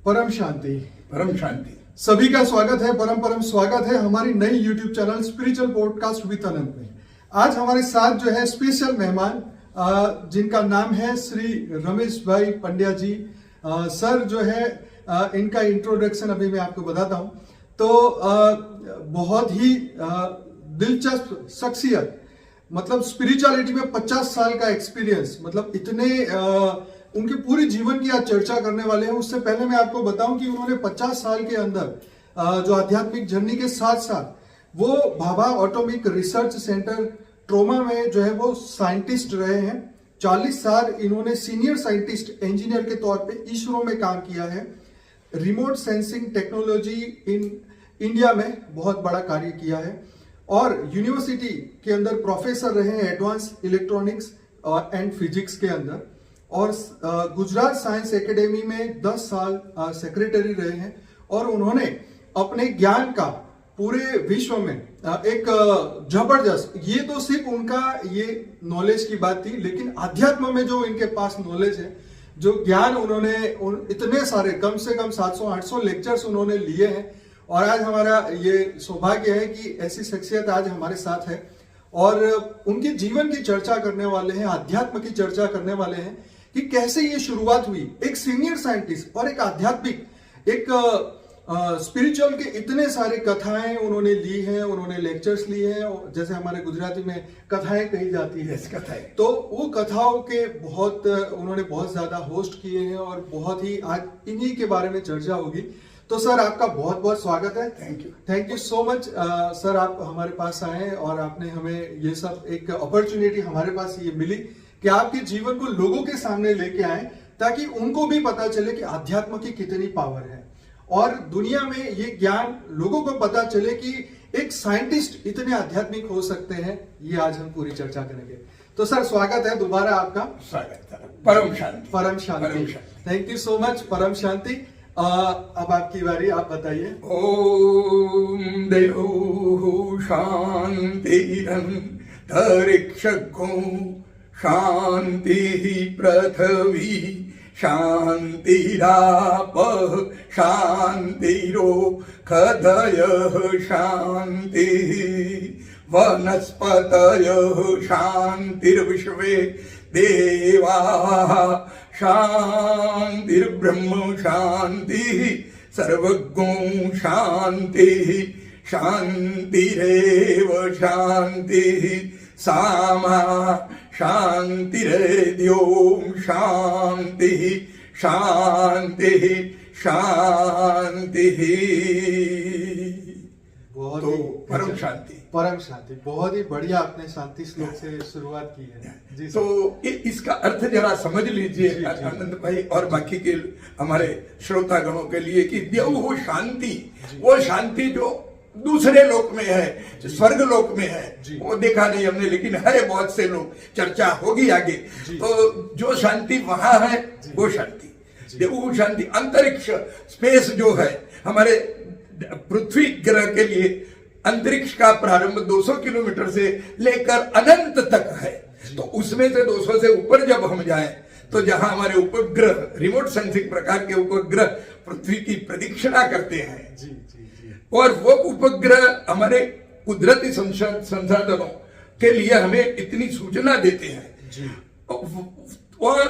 परम शांति। परम शांति। सभी का स्वागत है, परम परम स्वागत है हमारी नई YouTube channel spiritual podcast with Anant में। आज हमारे साथ जो है स्पेशल मेहमान जिनका नाम है श्री रमेश भाई पंड्या जी। सर जो है इनका इंट्रोडक्शन अभी मैं आपको बताता हूं। तो बहुत ही दिलचस्प शख्सियत, मतलब स्पिरिचुअलिटी में 50 साल का एक्सपीरियंस, मतलब इतने उनके पूरे जीवन की आज चर्चा करने वाले हैं। उससे पहले मैं आपको बताऊं कि उन्होंने 50 साल के अंदर जो आध्यात्मिक जर्नी के साथ साथ वो Bhabha atomic research centre trauma में जो है वो साइंटिस्ट रहे हैं। 40 साल इन्होंने सीनियर साइंटिस्ट इंजीनियर के तौर पे इसरो में काम किया है। Remote sensing technology in India में बहुत बड़ा कार्य किया है और यूनिवर्सिटी के अंदर प्रोफेसर रहे हैं एडवांस इलेक्ट्रॉनिक्स एंड फिजिक्स के अंदर, और गुजरात साइंस एकेडमी में 10 साल सेक्रेटरी रहे हैं। और उन्होंने अपने ज्ञान का पूरे विश्व में एक जबरदस्त, ये तो सिर्फ उनका ये नॉलेज की बात थी, लेकिन अध्यात्म में जो इनके पास नॉलेज है, जो ज्ञान उन्होंने इतने सारे कम से कम 700-800 लेक्चर्स उन्होंने लिए हैं। और आज हमारा ये सौभाग्य है कि ऐसी शख्सियत आज हमारे साथ है और उनके जीवन की चर्चा करने वाले हैं, अध्यात्म की चर्चा करने वाले हैं कि कैसे ये शुरुआत हुई। एक सीनियर साइंटिस्ट और एक आध्यात्मिक, एक स्पिरिचुअल के इतने सारे कथाएं उन्होंने ली हैं, उन्होंने लेक्चर्स लिए हैं, जैसे हमारे गुजराती में कथाएं कही जाती है, कथाएं, तो वो कथाओं के उन्होंने बहुत ज्यादा होस्ट किए हैं और बहुत ही आज इन्हीं के बारे में चर्चा होगी। तो सर आपका बहुत बहुत स्वागत है। Thank you so much sir, आप हमारे पास आए और आपने हमें ये सब एक अपॉर्चुनिटी हमारे पास ये मिली कि आपके जीवन को लोगों के सामने लेके आए, ताकि उनको भी पता चले कि अध्यात्म की कितनी पावर है और दुनिया में ये ज्ञान लोगों को पता चले कि एक साइंटिस्ट इतने आध्यात्मिक हो सकते हैं। ये आज हम पूरी चर्चा करेंगे। तो सर स्वागत है दोबारा आपका। स्वागत है। परम शांति। परम शांति। थैंक यू सो मच परम शांति। अब आपकी बारी, आप बताइए। ओम देव शांति अंतरिक्षको शांति पृथ्वी शांतिरापः शांतिरो खदयः शांति वनस्पतयः शांतिर्विश्वे देवाः शांतिर्ब्रह्म शांतिः सर्वज्ञो शांतिः शांतिरेव शांतिः सामा शांतिरेद्योम शांतिः शांतिः शांतिः। बहुत तो ही परम शांति। परम शांति, बहुत ही बढ़िया आपने शांति श्लोक से शुरुआत की है जी। तो इसका अर्थ जरा समझ लीजिए आनंद भाई और बाकी के हमारे श्रोतागणों के लिए कि देव हो शांति, वो शांति जो दूसरे लोक में है, स्वर्ग लोक में है, वो देखा नहीं हमने, लेकिन है बहुत से लोग, चर्चा होगी आगे। तो जो शांति वहां है वो शांति, देव शांति। अंतरिक्ष स्पेस जो है, हमारे पृथ्वी ग्रह के लिए अंतरिक्ष का प्रारंभ 200 किलोमीटर से लेकर अनंत तक है। तो उसमें से 200 से ऊपर जब हम जाएं, तो जहां हमारे उपग्रह, रिमोट सेंसिंग प्रकार के उपग्रह पृथ्वी की प्रदक्षिणा करते हैं और वो उपग्रह हमारे कुदरती संसाधनों के लिए हमें इतनी सूचना देते हैं। और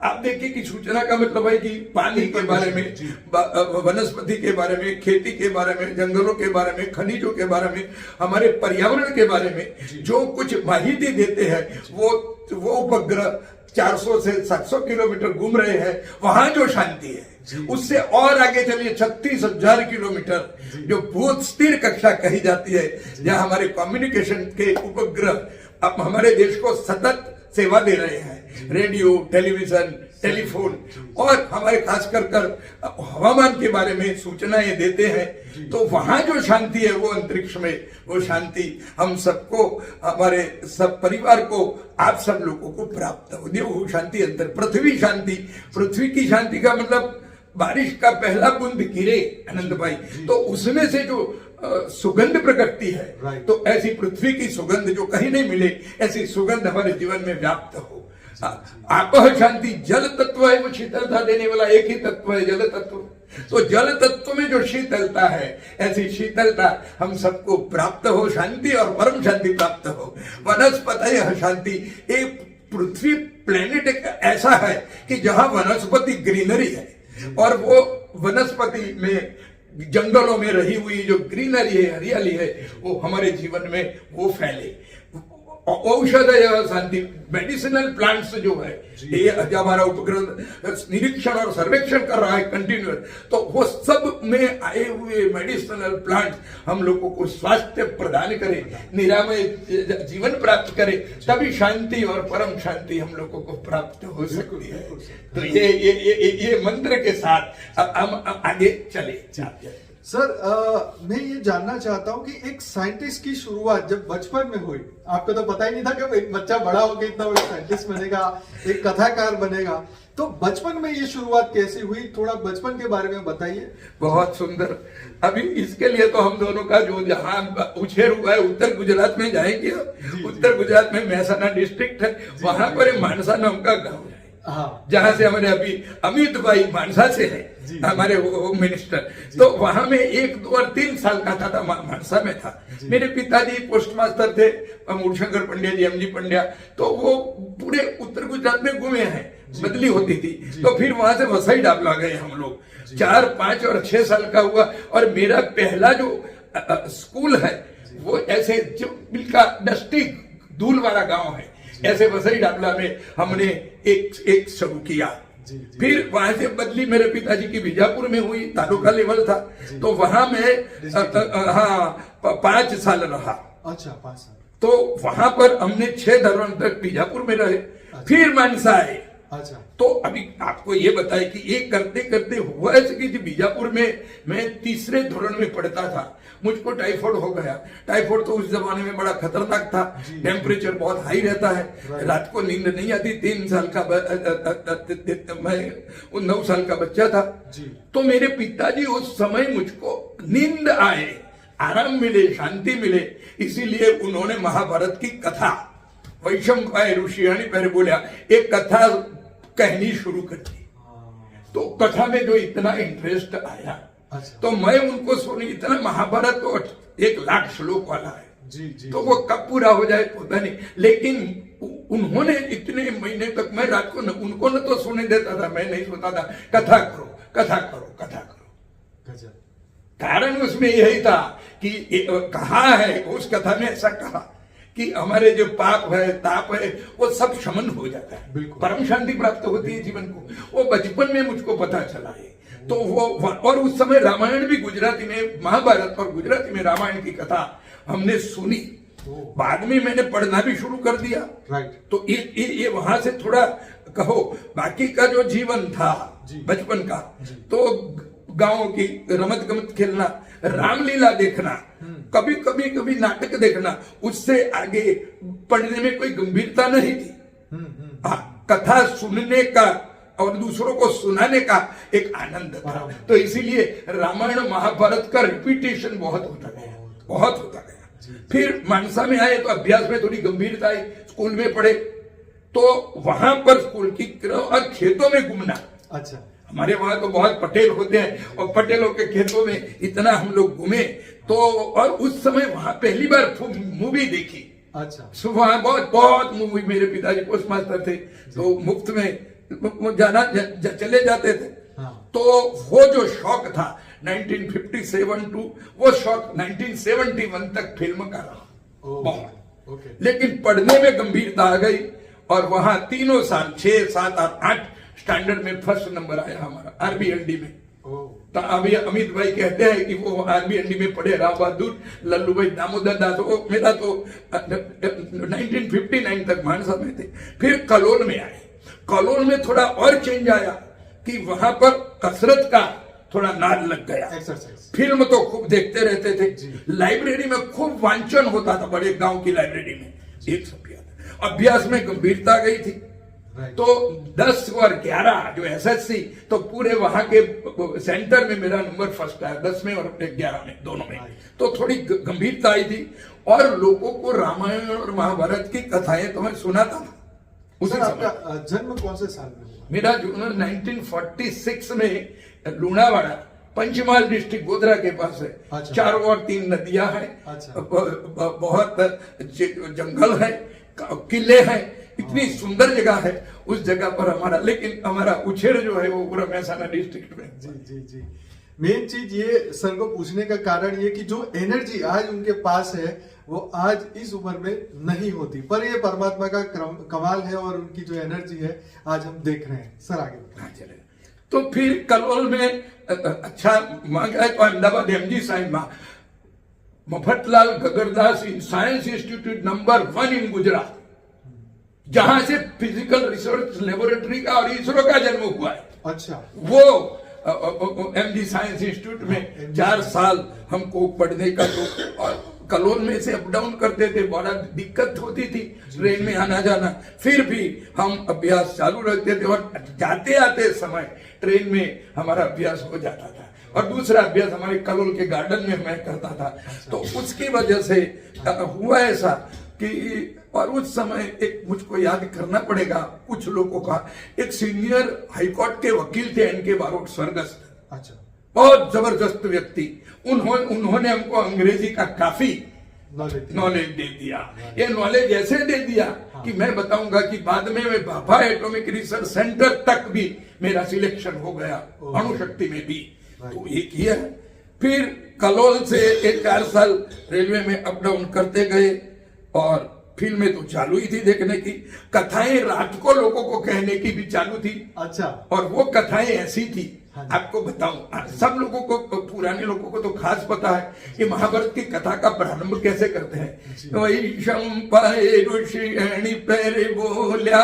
आप देखिए कि सूचना का मतलब है कि पानी के बारे में, वनस्पति के बारे में, खेती के बारे में, जंगलों के बारे में, खनिजों के बारे में, हमारे पर्यावरण के बारे में जो कुछ माहिती देते हैं, वो उपग्रह 400 से 700 किलोमीटर घूम रहे हैं। वहां जो शांति है, उससे और आगे चलिए 36,000 किलोमीटर जो बहुत स्थिर कक्षा कही जाती है, जहां हमारे कम्युनिकेशन के उपग्रह अब हमारे देश को सतत सेवा दे रहे हैं, रेडियो, टेलीविजन, टेलीफोन, और हमारे खास कर हवामान के बारे में सूचनाएं देते हैं। तो वहां जो शांति है वो अंतरिक्ष में, वो शांति हम सबको, हमारे सब परिवार को, आप सब लोगों को प्राप्त हो। देव शांति अंतर पृथ्वी शांति। पृथ्वी की शांति का मतलब बारिश का पहला बूंद गिरे आनंद भाई, तो उसमें से जो सुगंध प्रकटती है, तो ऐसी पृथ्वी की सुगंध जो कहीं नहीं मिले, ऐसी सुगंध हमारे जीवन में व्याप्त हो। आपह शांति जल तत्व है, वो शीतलता देने वाला एक ही तत्व है, जल तत्व। तो जल तत्व में जो शीतलता है, ऐसी शीतलता हम सबको प्राप्त हो, शांति और परम शांति प्राप्त हो। वनस्पतयः शांति, एक पृथ्वी प्लेनेट एक ऐसा है कि जहां वनस्पति ग्रीनरी है, और वो वनस्पति में जंगलों में रही हुई जो ग्रीनरी है, हरियाली है, वो हमारे जीवन में वो फैले। औषधय शांति, मेडिसिनल प्लांट्स जो है, ये हमारा उपग्रह निरीक्षण और सर्वेक्षण कर रहा है कंटिन्यूअस, तो वो सब में आए हुए मेडिसिनल प्लांट्स हम लोगों को स्वास्थ्य प्रदान करे, निरामय जीवन प्राप्त करे, तभी शांति और परम शांति हम लोगों को प्राप्त हो सकती है। तो ये मंत्र के साथ अब हम आगे चले जाते हैं। सर, मैं ये जानना चाहता हूँ कि एक साइंटिस्ट की शुरुआत जब बचपन में हुई, आपको तो पता ही नहीं था कि एक बच्चा बड़ा होकर इतना बड़ा साइंटिस्ट बनेगा, एक कथाकार बनेगा, तो बचपन में ये शुरुआत कैसी हुई, थोड़ा बचपन के बारे में बताइए। बहुत सुंदर। अभी इसके लिए तो हम दोनों का जो जहाँ उछेर हुआ है, उत्तर गुजरात में जाएंगे। उत्तर गुजरात में महसाना डिस्ट्रिक्ट है, वहां पर मानसा नाम का गाँव है, जहां से हमारे अभी अमित भाई मानसा से है, हमारे होम मिनिस्टर। तो वहां में 1, 2 और 3 साल का था, मानसा में था। मेरे पिताजी पोस्ट मास्टर थे, मूलशंकर पंड्या जी, एमजी पंड्या, तो वो पूरे उत्तर गुजरात में घूमे हैं, बदली होती थी। तो फिर वहां से वसई डाबला गए हम लोग, 4, 5 और 6 साल का हुआ। और मेरा पहला जो स्कूल है वो ऐसे जो बिल्का डस्टी धूल वाला गांव है, ऐसे वसई डाबला में हमने एक शुरू किया। फिर वहां से बदली मेरे पिताजी की बीजापुर में हुई, तालुका लेवल था, तो वहां में 5 साल रहा। अच्छा, 5 साल। तो वहां पर हमने 6 धरण तक बीजापुर में रहे। फिर मानसा आए। अच्छा। तो अभी आपको ये बताए कि ये करते करते हुआ ऐसे कि बीजापुर में मैं 3रे धोरण में पढ़ता था, मुझको टाइफाइड हो गया। टाइफाइड तो उस जमाने में बड़ा खतरनाक था, टेम्परेचर बहुत हाई रहता है, रात को नींद नहीं आती। 3 साल का मैं 9 साल का बच्चा था। तो मेरे पिताजी उस समय मुझको नींद आए, आराम मिले, शांति मिले, इसीलिए उन्होंने महाभारत की कथा, वैशंपाय ऋषि पहले बोला, एक कथा कहनी शुरू कर दी। तो कथा में जो इतना इंटरेस्ट आया, तो मैं उनको सुनी, इतना महाभारत तो 1 लाख श्लोक वाला है, तो वो कब पूरा हो जाए पता नहीं। लेकिन उन्होंने इतने महीने तक, मैं रात को उनको न तो सुनने देता था, मैं नहीं सोता था, कथा करो कथा करो कथा करो। कारण उसमें यही था कि कहा है उस कथा में, ऐसा कहा कि हमारे जो पाप है, ताप है, वो सब शमन हो जाता है, परम शांति प्राप्त होती है जीवन को। वो बचपन में मुझको पता चला है। तो वो, और उस समय रामायण भी गुजराती में, महाभारत और गुजराती में रामायण की कथा हमने सुनी। बाद में मैंने पढ़ना भी शुरू कर दिया। तो ये वहां से थोड़ा कहो, बाकी का जो जीवन था बचपन का, तो गांव की रमत गमत खेलना, रामलीला देखना, कभी नाटक देखना, उससे आगे पढ़ने में कोई गंभीरता नहीं थी। कथा सुनने का और दूसरों को सुनाने का एक आनंद था। तो इसीलिए रामायण महाभारत का रिपीटेशन बहुत होता गया। फिर मानसा में आए तो अभ्यास में थोड़ी गंभीरता आई, स्कूल में पढ़े, तो वहां पर स्कूल की और खेतों में घूमना। अच्छा, हमारे वहां तो बहुत पटेल होते हैं, और पटेलों के खेतों में इतना हम लोग घूमे। तो और उस समय वहां पहली बार मूवी देखी। अच्छा, सुबह बहुत मूवी, मेरे पिताजी पोस्ट मास्टर थे, तो मुफ्त में जाना चले जाते थे। तो वो जो शौक था 1957 टू वो शौक 1971 तक फिल्म का रहा बहुत। लेकिन पढ़ने में गंभीरता आ गई, और वहां 3 साल 6, 7 और 8 स्टैंडर्ड में फर्स्ट नंबर आया हमारा RBND में। तो अभी अमित भाई कहते हैं कि वो RBND में पढ़े, राव बहादुर, लल्लू भाई, दामोदर दास। वो मेरा तो 1959 तक मानसा में थे। फिर कलोल में आए। कलोल में थोड़ा और चेंज आया कि वहां पर कसरत का थोड़ा नाद लग गया। फिल्म तो खूब देखते रहते थे, लाइब्रेरी में खूब वांचन होता था, बड़े गांव की लाइब्रेरी में। एक अभ्यास में गंभीरता गई थी। तो 10 और 11 जो SSC, तो पूरे वहां के सेंटर में मेरा नंबर फर्स्ट आया, 10 में और 11 में, दोनों में। तो थोड़ी गंभीरता आई थी, और लोगों को रामायण और महाभारत की कथाएं तो मैं सुनाता था। उसी सर, समय आपका जन्म कौन से साल में हुआ? मेरा जन्म 1946 में लूणावाड़ा पंचमहाल डिस्ट्रिक्ट गोधरा के पास है। अच्छा। चारों ओर 3 नदियां हैं। अच्छा। बहुत जंगल है, किले हैं, इतनी सुंदर जगह है उस जगह पर हमारा, लेकिन हमारा उछेर जो है वो पूरा महसाना डिस्ट्रिक्ट में। जी जी जी। मेन चीज ये सर को पूछने का कारण ये कि जो एनर्जी आज उनके पास है वो आज इस उम्र में नहीं होती, पर ये परमात्मा का कमाल है और उनकी जो एनर्जी है आज हम देख रहे हैं। सर आगे बताएं। हाँ, चलेगा। तो फिर कलोल में अच्छा मांगा तो अहमदाबाद एमजी साइंस में मफतलाल गगरदास साइंस इंस्टीट्यूट नंबर 1 इन गुजरात, जहां से फिजिकल रिसर्च लेबोरेटरी का और इसरो का जन्म हुआ है। अच्छा। वो एमजी साइंस इंस्टीट्यूट में 4 साल हमको पढ़ने का, तो और कलोल में से अप डाउन करते थे, बड़ा दिक्कत होती थी ट्रेन में आना जाना, फिर भी हम अभ्यास चालू रखते थे और जाते आते समय ट्रेन में हमारा अभ्यास हो जाता था। और दूसरा अभ्यास हमारे कलोल के गार्डन में मैं करता था। तो उसकी वजह से हुआ ऐसा कि, और उस समय एक मुझको याद करना पड़ेगा कुछ लोगों का, एक सीनियर हाईकोर्ट के वकील थे एनके बारोट स्वर्गस्थ। अच्छा। बहुत जबरदस्त व्यक्ति, उन्होंने हमको अंग्रेजी का काफी नॉलेज दे दिया। ये नॉलेज ऐसे दे दिया कि मैं बताऊंगा कि बाद में मैं भाभा एटॉमिक रिसर्च सेंटर तक भी मेरा सिलेक्शन हो गया, अणुशक्ति में भी। तो ये किया। फिर कलोल से 4 साल रेलवे में अप डाउन करते गए और फिल्में तो चालू ही थी देखने की, कथाएं रात को लोगों को कहने की भी चालू थी। अच्छा। और वो कथाएं ऐसी थी, आपको बताऊं, सब लोगों को, पुराने लोगों को तो खास पता है कि महाभारत की कथा का प्रारंभ कैसे करते हैं। वही शंपाए ऋषि पैर बोल्या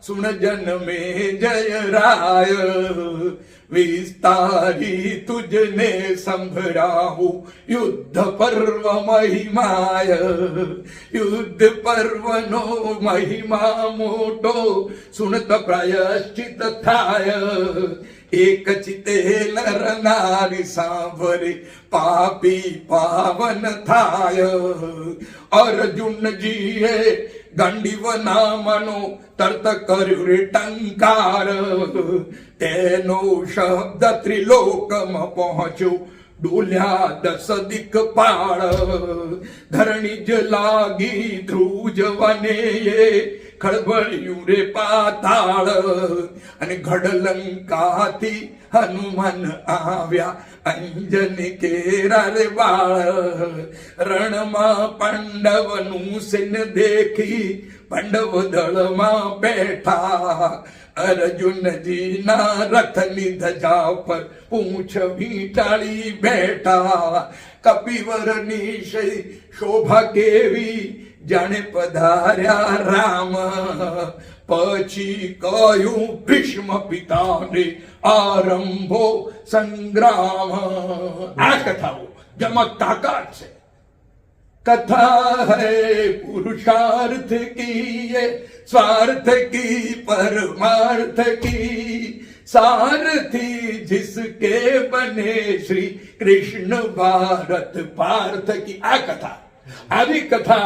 सुन जन में जय राय, विस्तारी तुझने संभराहु युद्ध पर्व महिमाय, युद्ध पर्व नो महिमा मोटो सुनत प्रायश्चित थाय, एक चिते नर नारी सांभरे पापी पावन थाय, अर्जुन जीए गंडीव नामनो तर्त कर्युरे टंकार, तेनो शब्द त्रिलोकम पहुंचो डोल्या 10 दिक्पाळ, धरणीज लागी ध्रुज वने ये खळबळ्યું रे पाताळ, અને ઘડલંકાથી હનુમાન આવ્યા અંજની કેરા રે બાળ, રણમાં પાંડવનું સૈન્ય देखी પાંડવ દળમાં બેઠા, अर्जुनजीना रथनी धजा पर पूंछ वीटाળી बैठा, कपिवर निशय शोभा केवी जाने पधार्या राम, પછી કયું ભીષ્મ પિતાને આરંભો સંગ્રામ। આ કથાઓ જેમાં તાકાત છે। कथा है पुरुषार्थ की ये स्वार्थ की परमार्थ की, सारथी जिसके बने श्री कृष्ण भारत पार्थ की। आ कथा, આવી કથા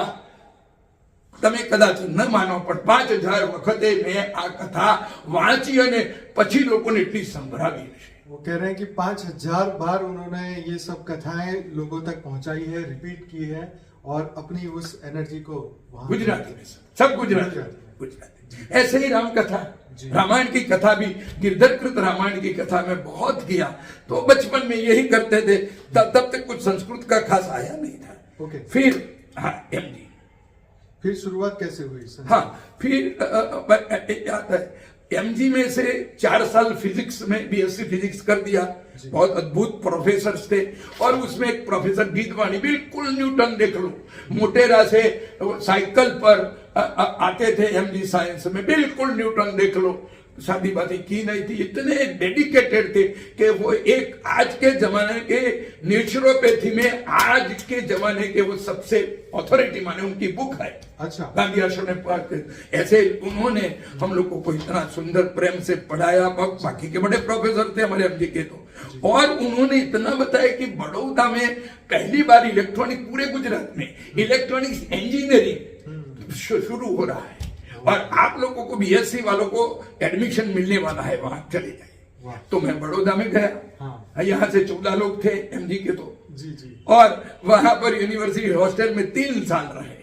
તમે કદાચ ન માનો પણ 5000 વખતે મેં આ કથા વાંચી અને પછી લોકોને એટલી સંભળાવી છે। वो कह रहे हैं कि 5000 बार उन्होंने ये सब कथाएं लोगों तक पहुंचाई है, रिपीट की है और अपनी उस एनर्जी को गुजराती में सब गुजराती। ऐसे ही राम कथा, रामायण की कथा भी, गिरधरकृत रामायण की कथा में बहुत किया। तो बचपन में यही करते थे, तब तक कुछ संस्कृत का खास आया नहीं था। ओके। फिर हाँ एमडी, फिर शुरुआत कैसे हुई सर? हाँ फिर याद है एमजी में से 4 साल फिजिक्स में बीएससी फिजिक्स कर दिया। बहुत अद्भुत प्रोफेसर थे और उसमें एक प्रोफेसर गीतवाणी, बिल्कुल न्यूटन देख लो, मोटेरा से साइकिल पर आते थे एमजी साइंस में, बिल्कुल न्यूटन देख लो। शादी बाती की नहीं थी, इतने डेडिकेटेड थे कि वो एक आज के जमाने के नेचुरोपैथी में आज के जमाने के वो सबसे अथॉरिटी माने, उनकी बुक है। अच्छा। गांधी आश्रम में पढ़ के ऐसे उन्होंने हम लोगों को इतना सुंदर प्रेम से पढ़ाया। बाकी के बड़े प्रोफेसर थे हमारे एमजी के तो, और उन्होंने इतना बताया कि बड़ौदा में पहली बार इलेक्ट्रॉनिक, पूरे गुजरात में इलेक्ट्रॉनिक्स इंजीनियरिंग शुरू हो रहा है और आप लोगों को बीएससी वालों को एडमिशन मिलने वाला है, वहां चले जाइए। तो मैं बड़ौदा में गया, हाँ। यहाँ से 14 लोग थे एमजी के, तो जी जी। और वहां पर यूनिवर्सिटी हॉस्टल में 3 साल रहे,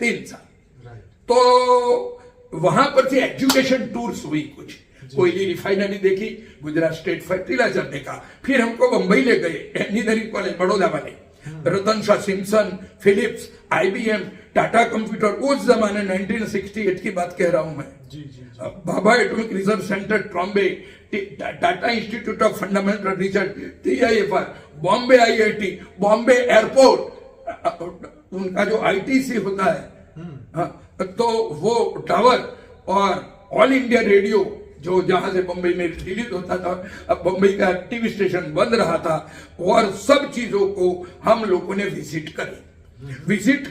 3 साल। राइट। तो वहां पर से एजुकेशन टूर्स हुई कुछ, कोयली रिफाइनरी देखी, गुजरात स्टेट फर्टिलाइजर देखा, फिर हमको बंबई ले गए इंजीनियरिंग कॉलेज बड़ौदा वाले, Ratan Shah Simpson, Philips, IBM, Tata computer, उस जमाने 1968 की बात कह रहा हूं मैं। जी जी। Bhabha atomic research centre Trombay, Tata institute of fundamental research, TIFR, Bombay IIT, Bombay airport, उनका जो ITC होता है, तो वो टावर, और ऑल इंडिया रेडियो जो जहां से बंबई में रिलीज होता था, अब बंबई का टीवी स्टेशन बंद रहा था, और सब चीजों को हम लोगों ने विजिट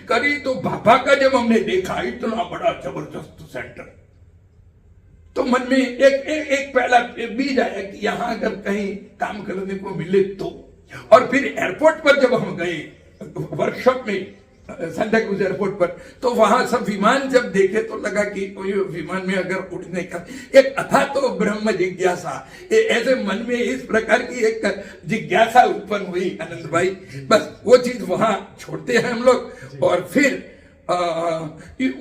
करी। तो भाभा का जब हमने देखा इतना बड़ा जबरदस्त सेंटर, तो मन में एक पहला बीज आया कि यहां अगर कहीं काम करने को मिले तो। और फिर एयरपोर्ट पर जब हम गए वर्कशॉप में सांता क्रूज एयरपोर्ट पर, तो वहां सब विमान जब देखे तो लगा कि कोई विमान में अगर उड़ने का एक अथा तो ब्रह्म जिज्ञासा, ऐसे मन में इस प्रकार की एक जिज्ञासा उत्पन्न हुई आनंद भाई। बस वो चीज वहां छोड़ते हैं हम लोग। और फिर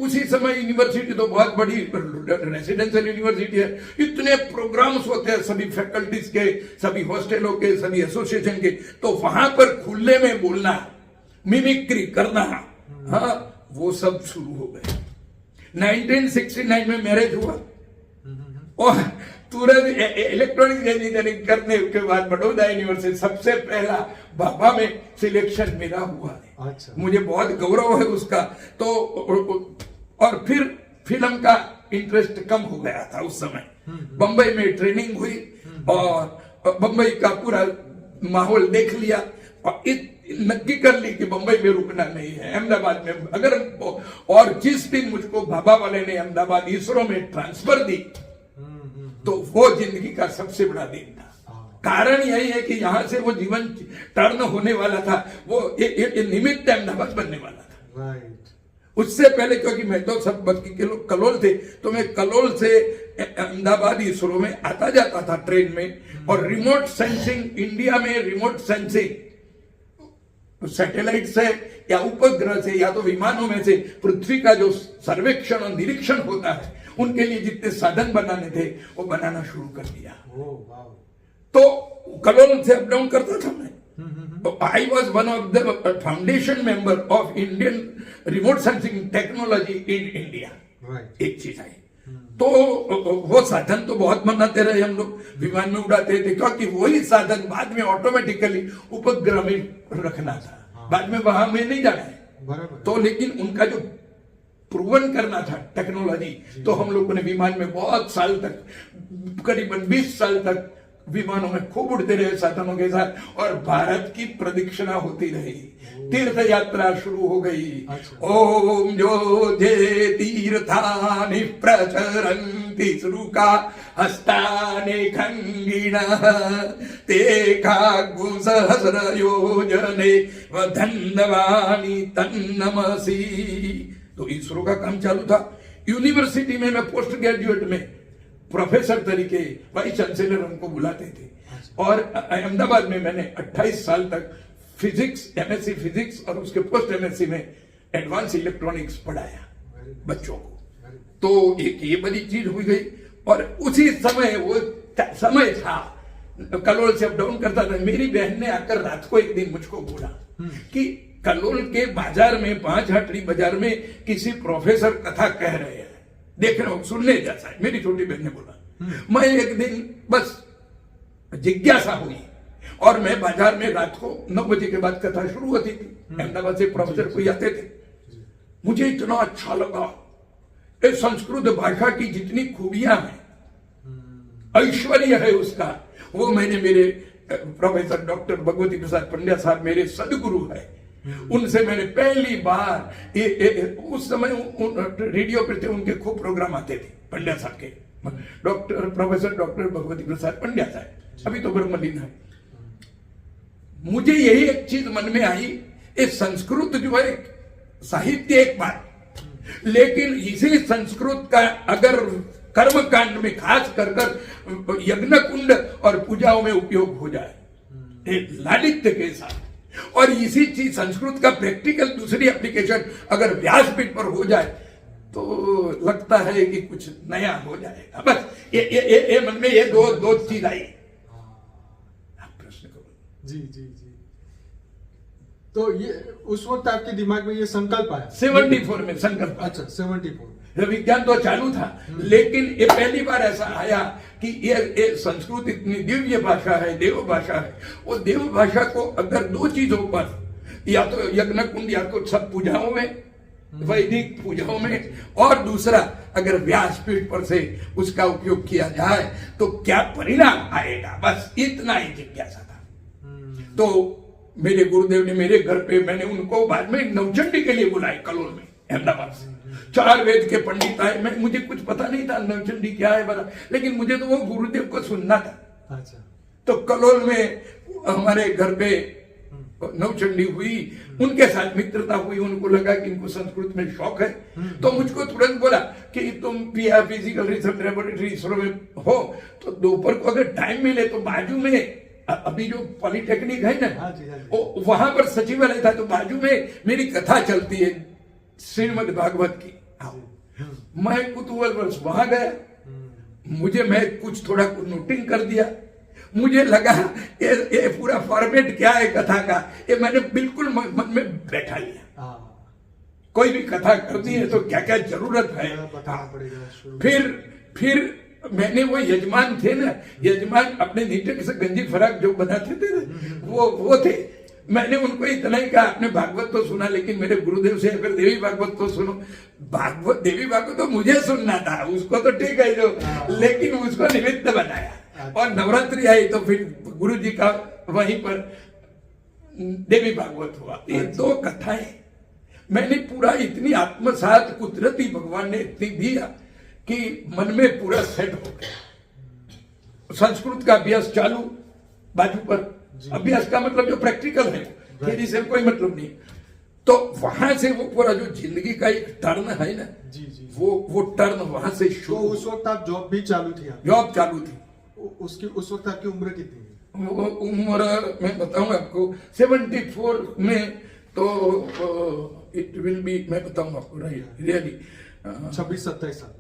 उसी समय यूनिवर्सिटी तो बहुत बड़ी रेसिडेंशियल यूनिवर्सिटी है, इतने प्रोग्राम्स होते हैं सभी फैकल्टीज के, सभी हॉस्टलों के, सभी एसोसिएशन के, तो वहां पर खुले में बोलना, मिमिक्री करना, हाँ, वो सब शुरू हो गए। 1969 में मैरिज हुआ, और तुरंत इलेक्ट्रॉनिक इंजीनियरिंग करने के बाद बड़ौदा यूनिवर्सिटी सबसे पहला भाभा में सिलेक्शन मेरा हुआ है। अच्छा। मुझे मुझे बहुत गौरव है उसका। तो और फिर फिल्म का इंटरेस्ट कम हो गया था उस समय। बंबई में ट्रेनिंग हुई, और बंबई का पूरा माहौल देख लिया, और नक्की कर ली कि बंबई में रुकना नहीं है, अहमदाबाद में अगर, और जिस दिन मुझको भाभा वाले ने अहमदाबाद इसरो में ट्रांसफर दी, तो वो जिंदगी का सबसे बड़ा दिन था। कारण यही है कि यहां से वो जीवन टर्न होने वाला था, वो एक निमित्त अहमदाबाद बनने वाला था। राइट। उससे पहले, क्योंकि मैं तो सब बल्कि के लोग कलोल थे, तो मैं कलोल से अहमदाबाद इसरो में आता जाता था ट्रेन में। और रिमोट सेंसिंग, इंडिया में रिमोट सेंसिंग सैटेलाइट से या उपग्रह से या तो विमानों में से पृथ्वी का जो सर्वेक्षण और निरीक्षण होता है, उनके लिए जितने साधन बनाने थे वो बनाना शुरू कर दिया। तो कलोल से अप डाउन करता था मैं। I was one of the foundation member of Indian remote sensing technology in India. एक चीज आई, तो वो साधन तो बहुत बनाते रहे हम लोग, विमान में उड़ाते थे, क्योंकि वही साधन बाद में ऑटोमेटिकली उपग्रह में रखना था, बाद में वहां में नहीं जाना है। तो लेकिन उनका जो प्रूवन करना था टेक्नोलॉजी, तो हम लोगों ने विमान में बहुत साल तक, करीबन 20 साल तक विमानों में खूब उड़ते रहे साधनों के साथ, और भारत की प्रदक्षिणा होती रही, तीर्थ यात्रा शुरू हो गई। ओम जो जे तीर्थानि प्रचरन्ति श्रुका हस्तानि खंगिणः ते कागु सहस्र योजने वधन्वानि तन्नमसि। तो इसरो का काम चालू था। यूनिवर्सिटी में मैं पोस्ट ग्रेजुएट में प्रोफेसर तरीके वाइस चांसलर हमको बुलाते थे, और अहमदाबाद में मैंने 28 साल तक फिजिक्स, MSc फिजिक्स और उसके पोस्ट MSc में एडवांस इलेक्ट्रॉनिक्स पढ़ाया बच्चों को। तो एक ये बड़ी चीज हुई गई। और उसी समय वो समय था, कलोल से अप डाउन करता था। मेरी बहन ने आकर रात को एक दिन मुझको बोला कि कलोल के बाजार में, 5 हटरी बाजार में किसी प्रोफेसर कथा कह रहे हैं, देख रहे हो, सुनने जैसा है। मेरी छोटी बहन ने बोला। मैं एक दिन बस जिज्ञासा हुई, और मैं बाजार में रात को 9 बजे के बाद कथा शुरू होती थी, अहमदाबाद से प्रोफेसर कोई आते थे। मुझे इतना अच्छा लगा, इस संस्कृत भाषा की जितनी खूबियां हैं, ऐश्वर्य है उसका, वो मैंने मेरे प्रोफेसर डॉक्टर भगवती प्रसाद पंड्या साहब मेरे सदगुरु है, उनसे मैंने पहली बार उस समय रेडियो पे थे, उनके खूब प्रोग्राम आते थे पंड्या साहब के, प्रोफेसर डॉक्टर भगवती प्रसाद पंड्या साहब, अभी तो ब्रह्मलीन है। मुझे यही एक चीज मन में आई, ये संस्कृत जो है साहित्य एक बात, लेकिन इसी संस्कृत का अगर कर्म कांड में खास कर यज्ञ कुंड और पूजाओं में उपयोग हो जाए लालित्य के साथ, और इसी चीज संस्कृत का प्रैक्टिकल दूसरी एप्लीकेशन अगर व्यासपीठ पर हो जाए तो लगता है कि कुछ नया हो जाएगा। बस ये मन में ये दो चीज आई। आप प्रश्न करो। जी जी जी। तो ये उस वक्त आपके दिमाग में ये संकल्प आया 74 में संकल्प। अच्छा 74। विज्ञान तो चालू था, लेकिन ये पहली बार ऐसा आया कि ये संस्कृत इतनी दिव्य भाषा है, देव भाषा है। वो देव भाषा को अगर दो चीजों पर, या तो यज्ञ कुंड या तो सब पूजाओं में, वैदिक पूजाओं में, और दूसरा अगर व्यासपीठ पर से उसका उपयोग किया जाए तो क्या परिणाम आएगा, बस इतना ही जिज्ञासा था। तो मेरे गुरुदेव ने मेरे घर पे, मैंने उनको बाद में नवचंडी के लिए बुलाए कलोल में, अहमदाबाद से। 4 वेद के पंडित आए, मुझे कुछ पता नहीं था नवचंडी क्या है बता, लेकिन मुझे तो वो गुरुदेव को सुनना था। अच्छा। तो कलोल में हमारे घर पे नवचंडी हुई, उनके साथ मित्रता हुई। उनको लगा कि इनको संस्कृत में शौक है, तो मुझको तुरंत बोला कि तुम फिजिकल रिसर्च लेबोरेटरी इसरो में हो तो दोपहर को अगर टाइम मिले तो बाजू में अभी जो पॉलिटेक्निक है ना, वहां पर सचिवालय था, तो बाजू में मेरी कथा चलती है श्रीमद् भागवत की। मैं कुतूहलवश वहां गया, मैं कुछ थोड़ा नोटिंग कर दिया। मुझे लगा ये पूरा फॉर्मेट क्या है कथा का, ये मैंने बिल्कुल मन में बैठा लिया। कोई भी कथा करनी है तो क्या क्या जरूरत है बताना पड़ेगा। फिर मैंने वो यजमान थे ना, यजमान अपने नीचे से गंजी फराक जो बनाते थे वो थे। मैंने उनको इतना ही कहा, आपने भागवत तो सुना, लेकिन मेरे गुरुदेव से अगर देवी भागवत तो सुनो। भागवत देवी भागवत तो मुझे सुनना था, उसको तो ठीक है जो, लेकिन उसको निमित्त बनाया। और नवरात्रि आई तो फिर गुरु जी का वहीं पर देवी भागवत हुआ। ये 2 कथाएं मैंने पूरा इतनी आत्मसात, कुदरती भगवान ने इतनी दिया कि मन में पूरा सेट हो गया। संस्कृत का अभ्यास चालू बाजू पर, अभ्यास का मतलब जो प्रैक्टिकल है, थ्योरी से कोई मतलब नहीं। तो वहां से वो पूरा जो जिंदगी का एक टर्न है ना, वो टर्न वहां से शुरू। तो उस वक्त आप जॉब भी चालू थी? जॉब चालू थी। उस वक्त आपकी उम्र कितनी थी? वो उम्र मैं बताऊंगा आपको 74 में, तो इट विल बी, मैं बताऊंगा आपको रियली 26-27 साल।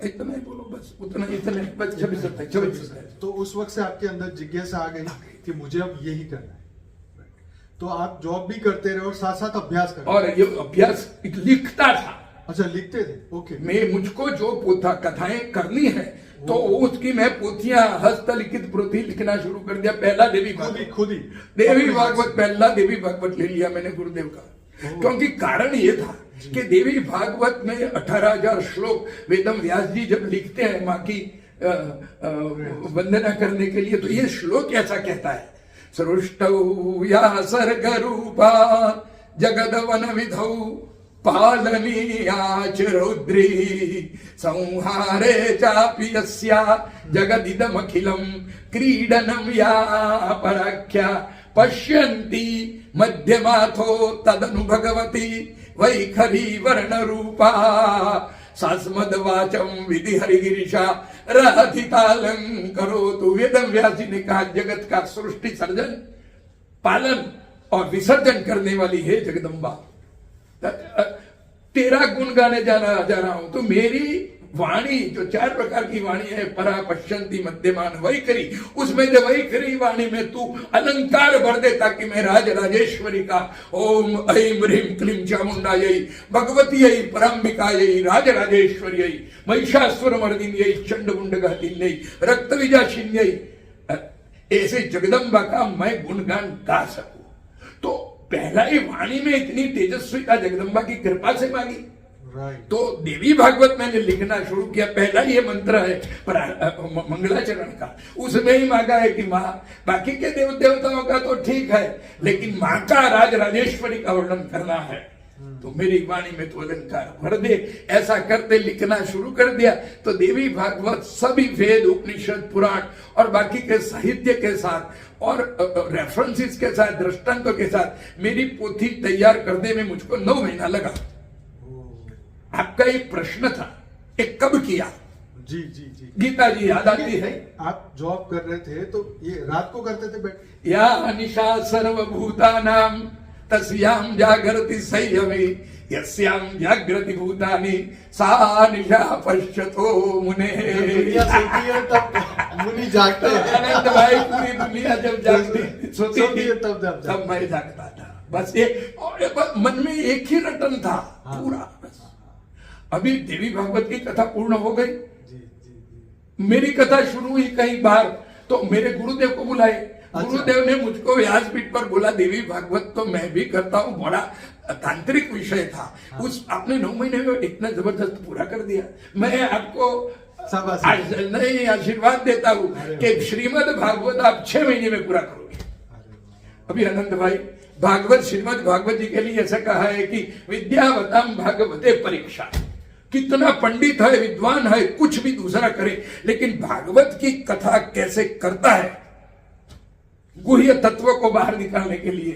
इतना ही बोलो बस, इतना बस 26-27। तो उस वक्त से आपके अंदर जिज्ञासा आ गई कि मुझे अब यही करना है। तो आप जॉब भी करते रहे और साथ साथ अभ्यास करते? और ये अभ्यास लिखता था। अच्छा, लिखते थे? ओके। मुझको जो कथाएं करनी है तो उसकी मैं पोथियां हस्तलिखित पोथी लिखना शुरू कर दिया। पहला देवी भागवत, खुद ही देवी भागवत, पहला देवी भागवत ले लिया मैंने गुरुदेव का। क्योंकि कारण ये था कि देवी भागवत में 18,000 श्लोक वेदम व्यास जी जब लिखते हैं माँ की वंदना करने के लिए, तो ये श्लोक ऐसा कहता है, सृष्टौ या सर्ग रूपा जगदवन विधौ पालनीयाच रौद्री संहारे चापि यस्या जगदिदमखिलं क्रीडनं या पराख्या पश्यन्ति मध्यमाथो तदनु भगवती वैखरी वर्ण रूपा सास्मद्वाचम विधि हरिगिरिशा रहतितालं करोतु। वेदम व्यास जी ने कहा, जगत का सृष्टि सर्जन, पालन और विसर्जन करने वाली है जगदम्बा, तेरा गुण गाने जा रहा हूं। तो मेरी वाणी जो 4 प्रकार की वाणी है, परा, पश्यंती, मध्यमान, वैखरी, उसमें जो वैखरी वाणी में तू अलंकार भर दे ताकि मैं राज राजेश्वरी का ओम ऐं ह्रीं क्लीं चामुंडायै भगवतीयै पराम्बिकायै राज राजेश्वर्यै महिषासुर मर्दिन्यै चंडमुंडघातिन्यै रक्तविजाशिन्यै, ऐसे जगदम्बा का मैं गुणगान गा सकूं। तो पहला ही वाणी में इतनी तेजस्विता जगदम्बा की कृपा से मांगी। तो देवी भागवत मैंने लिखना शुरू किया। पहला ये मंत्र है मंगलाचरण का, उसमें ही मांगा है कि माँ, बाकी के देव देवताओं का तो ठीक है, लेकिन माँ का राज राजेश्वरी का वर्णन करना है, तो मेरी वाणी में तो अलंकार भर दे। ऐसा करते लिखना शुरू कर दिया। तो देवी भागवत सभी वेद, उपनिषद, पुराण और बाकी के साहित्य के साथ और रेफरेंसेस के साथ, दृष्टांतों के साथ मेरी पोथी तैयार करने में मुझको 9 महीना लगा। आपका एक प्रश्न था, एक कब किया? जी जी जी। गीता जी याद आती है? आप जॉब कर रहे थे तो ये रात को करते थे बैठ? या निशा सर्वभूतानां तस्यां जागृति संयमे यस्यां जागृति भूतानि सा निशा पश्यतो मुने। दुनिया सोती है तब मुनि जागते हैं। अनंत भाई पूरी दुनिया जब जागती सोती थी तब मैं जागता था। बस ये और बस मन में एक ही रटन था पूरा। बस अभी देवी भागवत की कथा पूर्ण हो गई, मेरी कथा शुरू हुई कहीं बाहर, तो मेरे गुरुदेव को बुलाए। गुरुदेव ने मुझको व्यासपीठ पर बोला देवी भागवत तो मैं भी करता हूँ, बड़ा तांत्रिक विषय था। उस आपने 9 महीने में इतना जबरदस्त पूरा कर दिया। मैं आपको नहीं आशीर्वाद देता हूँ कि श्रीमद् भागवत आप 6 महीने में पूरा करोगे। अभी अनंत भाई भागवत श्रीमद् भागवत जी के लिए ऐसा कहा है कि विद्यावताम भागवते परीक्षा। कितना पंडित है, विद्वान है, कुछ भी दूसरा करे, लेकिन भागवत की कथा कैसे करता है गुह्य तत्व को बाहर निकालने के लिए,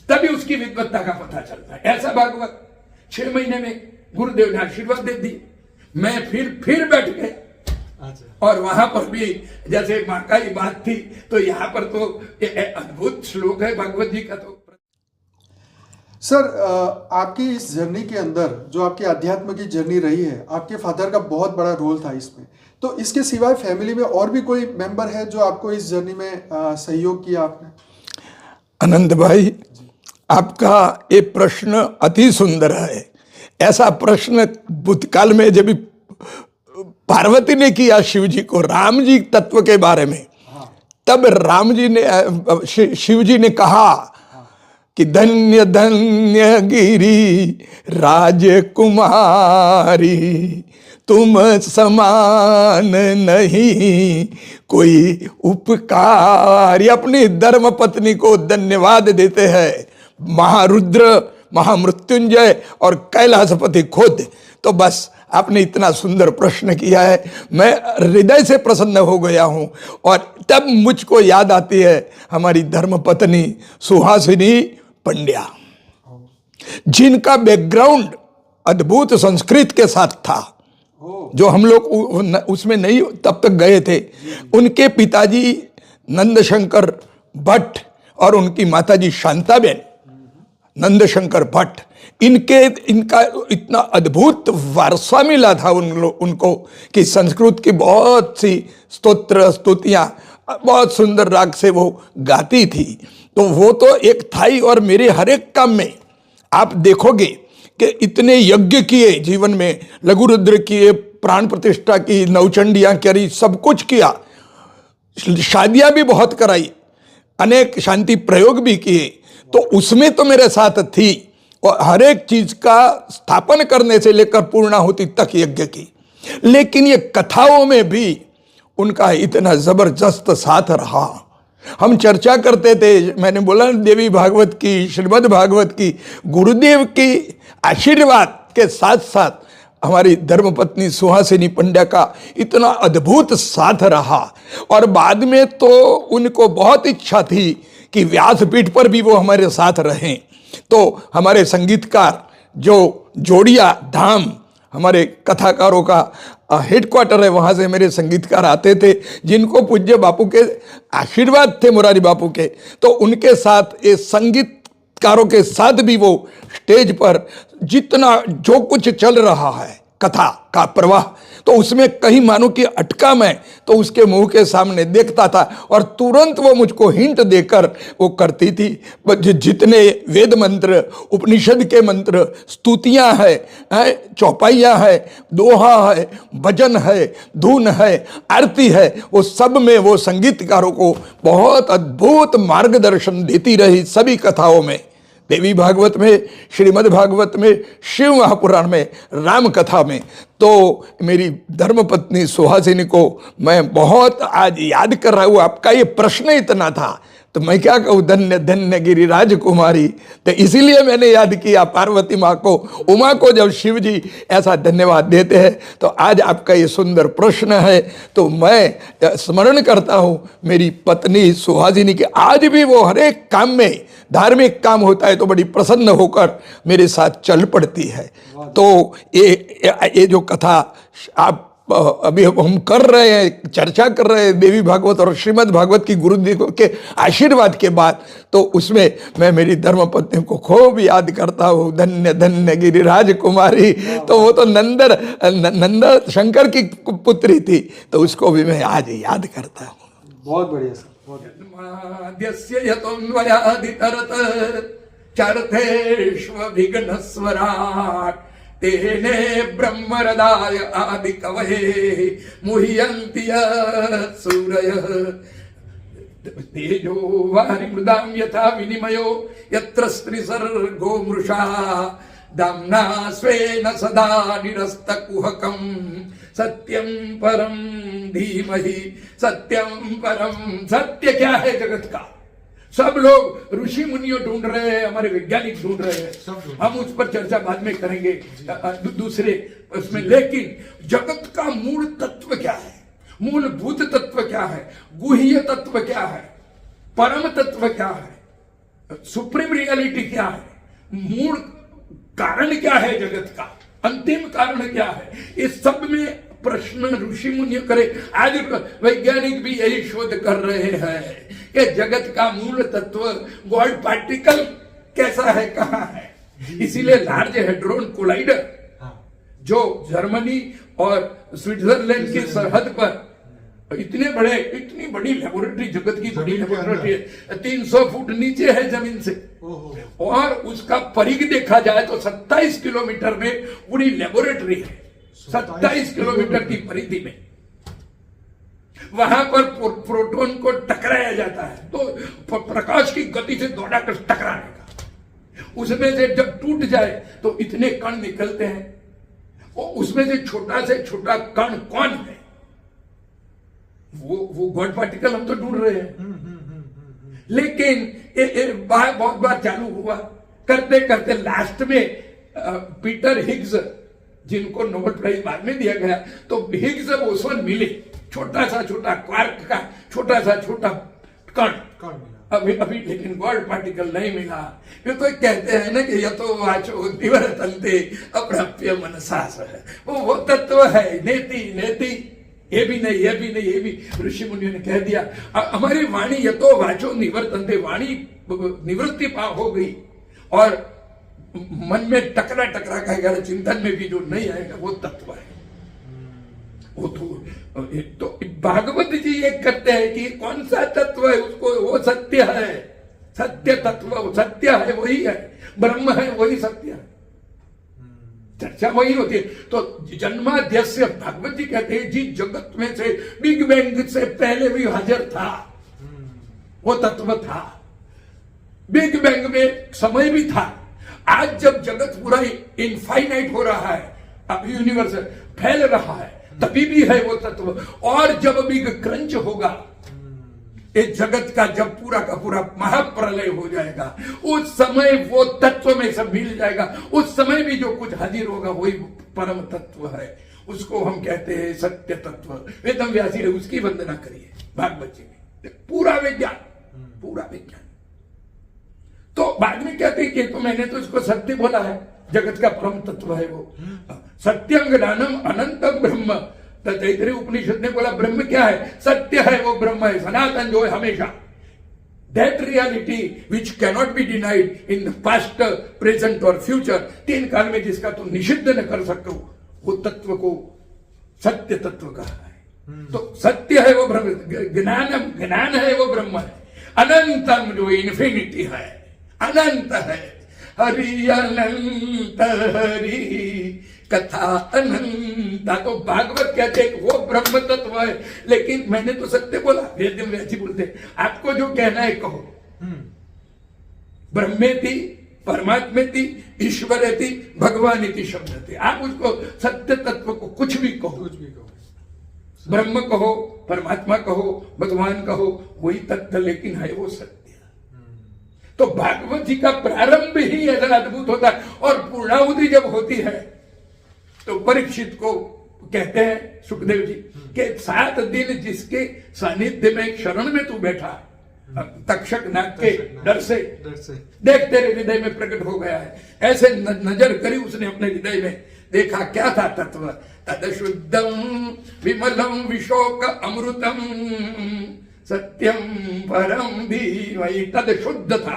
तभी उसकी विद्वत्ता का पता चलता है। ऐसा भागवत 6 महीने में गुरुदेव ने आशीर्वाद दे दी। मैं फिर बैठ गया। और वहां पर भी जैसे माँ का ही बात थी, तो यहाँ पर तो अद्भुत श्लोक है भागवत जी का। तो सर, आपकी इस जर्नी के अंदर जो आपकी अध्यात्म की जर्नी रही है, आपके फादर का बहुत बड़ा रोल था इसमें। तो इसके सिवाय फैमिली में और भी कोई मेंबर है जो आपको इस जर्नी में सहयोग किया आपने? आनंद भाई, आपका ये प्रश्न अति सुंदर है। ऐसा प्रश्न भूतकाल में जब पार्वती ने किया शिव जी को राम जी तत्व के बारे में, तब राम जी ने शिव जी ने कहा कि धन्य धन्य गिरी राजकुमारी, तुम समान नहीं कोई उपकारी। अपनी धर्म पत्नी को धन्यवाद देते हैं महारुद्र, महामृत्युंजय और कैलाशपति खुद। तो बस आपने इतना सुंदर प्रश्न किया है, मैं हृदय से प्रसन्न हो गया हूं। और तब मुझको याद आती है हमारी धर्मपत्नी सुहासिनी पंड्या, जिनका बैकग्राउंड अद्भुत संस्कृत के साथ था, जो हम लोग उसमें नहीं तब तक गए थे। उनके पिताजी नंदशंकर भट्ट और उनकी माताजी शांताबेन नंदशंकर भट्ट, इनका इतना अद्भुत वारसा मिला था उनको कि संस्कृत की बहुत सी स्तोत्र स्तुतियाँ बहुत सुंदर राग से वो गाती थी। तो वो तो एक था ही। और मेरे हर एक काम में आप देखोगे कि इतने यज्ञ किए जीवन में, लघु रुद्र किए, प्राण प्रतिष्ठा की, नवचंडियाँ करी, सब कुछ किया, शादियाँ भी बहुत कराई, अनेक शांति प्रयोग भी किए। तो उसमें तो मेरे साथ थी और हर एक चीज का स्थापन करने से लेकर पूर्णाहुति तक यज्ञ की। लेकिन ये कथाओं में भी उनका इतना जबरदस्त साथ रहा। हम चर्चा करते थे, मैंने बोला देवी भागवत की, श्रीमद् भागवत की, गुरुदेव की आशीर्वाद के साथ साथ हमारी धर्मपत्नी सुहासिनी पंड्या का इतना अद्भुत साथ रहा। और बाद में तो उनको बहुत इच्छा थी कि व्यासपीठ पर भी वो हमारे साथ रहें। तो हमारे संगीतकार जो जोड़िया धाम हमारे कथाकारों का हेडक्वार्टर है, वहाँ से मेरे संगीतकार आते थे, जिनको पूज्य बापू के आशीर्वाद थे, मुरारी बापू के। तो उनके साथ ये संगीतकारों के साथ भी वो स्टेज पर जितना जो कुछ चल रहा है कथा का प्रवाह, तो उसमें कहीं मानो कि अटका मैं तो उसके मुंह के सामने देखता था और तुरंत वो मुझको हिंट देकर वो करती थी। जितने वेद मंत्र, उपनिषद के मंत्र, स्तुतियाँ है, चौपाइयाँ है, दोहा है, भजन है, धुन है, आरती है, वो सब में वो संगीतकारों को बहुत अद्भुत मार्गदर्शन देती रही सभी कथाओं में। देवी भागवत में, श्रीमद् भागवत में, शिव महापुराण में, राम कथा में। तो मेरी धर्मपत्नी सुहासिनी को मैं बहुत आज याद कर रहा हूँ। आपका ये प्रश्न इतना था तो मैं क्या कहूँ, धन्य धन्य गिरिराज कुमारी। तो इसीलिए मैंने याद किया पार्वती माँ को, उमा को। जब शिव जी ऐसा धन्यवाद देते हैं तो आज आपका ये सुंदर प्रश्न है, तो मैं स्मरण करता हूँ मेरी पत्नी सुहासिनी के। आज भी वो हर एक काम में, धार्मिक काम होता है तो बड़ी प्रसन्न होकर मेरे साथ चल पड़ती है। तो ये जो कथा आप अभी हम कर रहे हैं, चर्चा कर रहे हैं देवी भागवत और श्रीमद् भागवत की गुरुदेव के आशीर्वाद के बाद, तो उसमें मैं मेरी धर्मपत्नी को खूब याद करता हूँ, धन्य धन्य गिरिराज कुमारी। तो वो तो नंद शंकर की पुत्री थी, तो उसको भी मैं आज याद करता हूँ। बहुत बढ़िया सर, बहुत तेने ब्रह्मरदाय आदि कवये मुह्यन्ति सूरयः तेजो वारिमृदां यथा विनिमयो यत्र स्त्रिसर्गो मृषा दाम्ना स्वेन सदा निरस्तकुहकं सत्यं परं धीमहि सत्यं परं। सत्य क्या है जगत का? सब लोग ऋषि मुनियों ढूंढ रहे हैं, हमारे वैज्ञानिक ढूंढ रहे हैं, हम उस पर चर्चा बाद में करेंगे दूसरे उसमें। लेकिन जगत का मूल तत्व क्या है, मूलभूत तत्व क्या है, गुह्य तत्व क्या है, परम तत्व क्या है, सुप्रीम रियलिटी क्या है, मूल कारण क्या है जगत का, अंतिम कारण क्या है, इस सब में प्रश्न ऋषि मुनि करे। आज वैज्ञानिक भी यही शोध कर रहे हैं कि जगत का मूल तत्व गॉड पार्टिकल कैसा है, कहां है। इसीलिए लार्ज हेड्रोन कोलाइडर जो जर्मनी और स्विट्जरलैंड की सरहद पर इतनी बड़ी लेबोरेटरी, जगत की बड़ी लेबोरेटरी है, 300 फुट नीचे है जमीन से, और उसका परिघ देखा जाए तो 27 किलोमीटर में पूरी लेबोरेटरी है। 27 किलोमीटर की परिधि में वहां पर प्रोटॉन को टकराया जाता है, तो प्रकाश की गति से दौड़ा कर टकराने का, उसमें से जब टूट जाए तो इतने कण निकलते हैं। और उसमें से छोटा कण कौन है? वो गॉड पार्टिकल हम तो ढूंढ रहे हैं। लेकिन बहुत बार चालू हुआ, करते करते लास्ट में पीटर हिग्स, जिनको नोबेल प्राइज बाद में दिया गया, तो हिग्स बोसोन मिले, छोटा क्वार्क का छोटा कण अभी लेकिन गॉड पार्टिकल नहीं मिला। ये तो कहते हैं ना कि यतो वाचो निवर्तन्ते अप्राप्य मनसा है, वो तत्व है। नेति ये भी नहीं, ऋषि मुनियों ने कह दिया। हमारी वाणी यतो वाचो निवर्तन्ते, वाणी निवृत्ति हो गई और मन में टकरा कहेगा, चिंतन में भी जो नहीं आएगा वो तत्व है। वो तो भागवत जी ये करते हैं कि कौन सा तत्व है उसको, वो सत्य है, सत्य तत्व सत्य है, वही है, ब्रह्म है, वही सत्य है। चर्चा वही होती है। तो जन्माद्यस्य भागवत जी कहते हैं जी जगत में से बिग बैंग से पहले भी हाजिर था, वो तत्व था। बिग बैंग में समय भी था। आज जब जगत पूरा इनफाइनाइट हो रहा है, अब यूनिवर्स फैल रहा है, तभी भी है वो तत्व। और जब बिग क्रंच होगा, इस जगत का जब पूरा का पूरा महाप्रलय हो जाएगा, उस समय वो तत्व में सब मिल जाएगा। उस समय भी जो कुछ हाजिर होगा वही परम तत्व है, उसको हम कहते हैं सत्य तत्व। वेदम व्यासी है, उसकी वंदना करिए भागवत जी में। पूरा विज्ञान तो बाद में कहते हैं कि तो मैंने तो इसको सत्य बोला है, जगत का परम तत्व है वो। सत्यं ज्ञानम अनंतम ब्रह्म, तैतरीय उपनिषद ने बोला ब्रह्म क्या है? सत्य है, वो ब्रह्म है, सनातन जो है हमेशा। That reality which cannot be denied in the past, present और फ्यूचर, तीन काल में जिसका तुम निषिद्ध न कर सको, वो तत्व को सत्य तत्व कहा है। तो सत्य है वो ब्रह्म, ज्ञान है वो ब्रह्म है। अनंतम जो इन्फिनिटी है, अनंत है। हरि अनंत हरि कथा अनंता, तो भागवत कहते हैं वो ब्रह्म तत्व है। लेकिन मैंने तो सत्य बोला, वेद में ऐसी बोलते, आपको जो कहना है कहो। ब्रह्मे थी, परमात्मे थी, ईश्वर थी, भगवान थी, शब्द थे। आप उसको सत्य तत्व को कुछ भी कहो, ब्रह्म कहो, परमात्मा कहो, भगवान कहो, वही तत्व, लेकिन है वो सत्य। तो भागवत जी का प्रारंभ ही ऐसा अद्भुत होता है। और पूर्णाहुति जब होती है तो परीक्षित को कहते हैं सुखदेव जी कि 7 दिन जिसके सानिध्य में शरण में तू बैठा, तक्षक नाग के डर से देख तेरे हृदय में प्रकट हो गया है। ऐसे नजर करी उसने अपने हृदय में, देखा क्या था तत्व, तद शुद्धम विमलम विशोक अमृतम सत्यम परम धीमहि। तद शुद्ध था,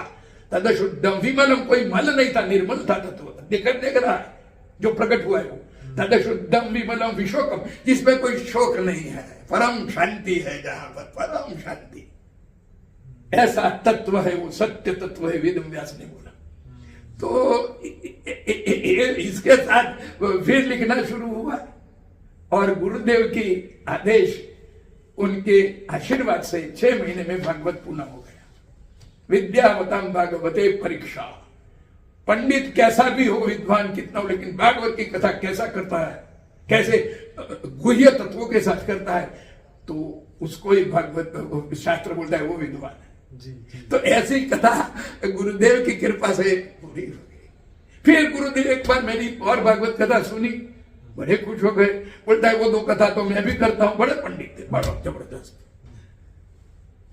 तद शुद्धम विमलम, कोई मल नहीं था, निर्मल था तत्व। देख रहा है जो प्रकट हुआ है वो, तद शुद्धम विमलम विशोकम, जिसमें कोई शोक नहीं है, परम शांति है, जहां पर परम शांति, ऐसा तत्व है वो, सत्य तत्व है, वेद व्यास ने बोला। तो इसके साथ फिर लिखना शुरू हुआ और गुरुदेव की आदेश, उनके आशीर्वाद से 6 महीने में भागवत पूर्ण हो गया। विद्यावतम भागवते परीक्षा। पंडित कैसा भी हो, विद्वान कितना हो, लेकिन भागवत की कथा कैसा करता है, कैसे गुह्य तत्वों के साथ करता है, तो उसको ही भागवत शास्त्र बोलता है, वो विद्वान है। जी। तो ऐसी कथा गुरुदेव की कृपा से पूरी हो गई। फिर गुरुदेव एक बार मेरी और भागवत कथा सुनी, बड़े खुश हो गए। बोलता है वो 2 कथा तो मैं भी करता हूं, बड़े पंडित थे, बड़ा जबरदस्त।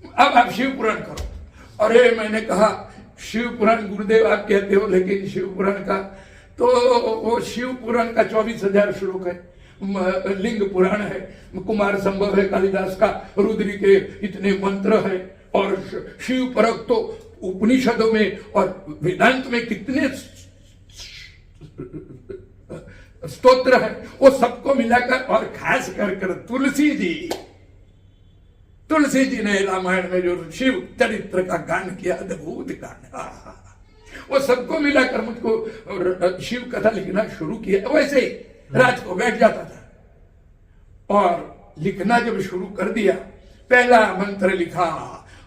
अब आप शिव पुराण करो। अरे मैंने कहा शिव पुराण गुरुदेव आप कहते हो, लेकिन शिव पुराण का तो वो शिव पुराण का 24,000 श्लोक है, लिंग पुराण है, कुमार संभव है कालिदास का, रुद्री के इतने मंत्र है, और शिव परक तो उपनिषदों में और वेदांत में कितने स्तोत्र है, वो सबको मिलाकर, और खास कर तुलसी जी ने रामायण में जो शिव चरित्र का गान किया, अद्भुत गान, वो सबको मिलाकर मुझको शिव कथा लिखना शुरू किया। वैसे ही रात को बैठ जाता था और लिखना जब शुरू कर दिया, पहला मंत्र लिखा,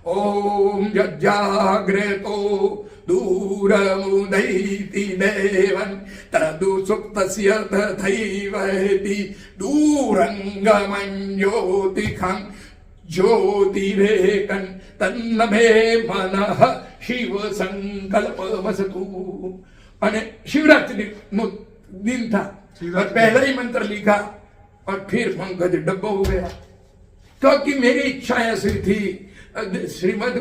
ओम जज्जाग्रेतो दूरमुदैति देवन् तदु सुप्तस्य तथैवेति दूरंगमं ज्योतिखं ज्योतिरेकं तन्नमे मनः शिव संकल्पमस्तु। અને શિવરાત્રી નો दिन था और पहला ही मंत्र लिखा और फिर पंकज डब्बा हो गया, क्योंकि मेरी इच्छा ऐसी थी। श्रीमद्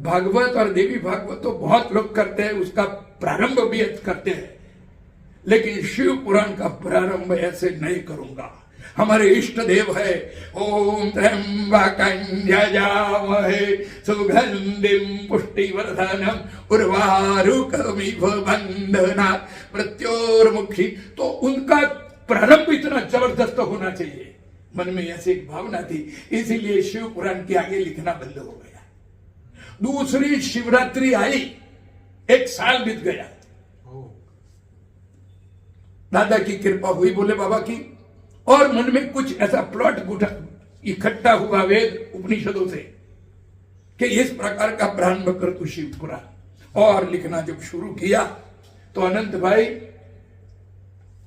भागवत और देवी भागवत तो बहुत लोग करते हैं, उसका प्रारंभ भी करते हैं, लेकिन शिव पुराण का प्रारंभ ऐसे नहीं करूंगा। हमारे इष्ट देव है, ओम त्र्यंबकं यजामहे सुगंधिं पुष्टिवर्धनम् उर्वारुकमिव बन्धनात् मृत्योर्मुक्षी। तो उनका प्रारंभ इतना जबरदस्त होना चाहिए, मन में ऐसी एक भावना थी, इसीलिए शिव पुराण के आगे लिखना बंद हो गया। दूसरी शिवरात्रि आई, 1 साल बीत गया, दादा की कृपा हुई, बोले बाबा की, और मन में कुछ ऐसा प्लॉट इकट्ठा हुआ वेद उपनिषदों से कि इस प्रकार का प्रारंभ कर तू शिव पुराण। और लिखना जब शुरू किया तो अनंत भाई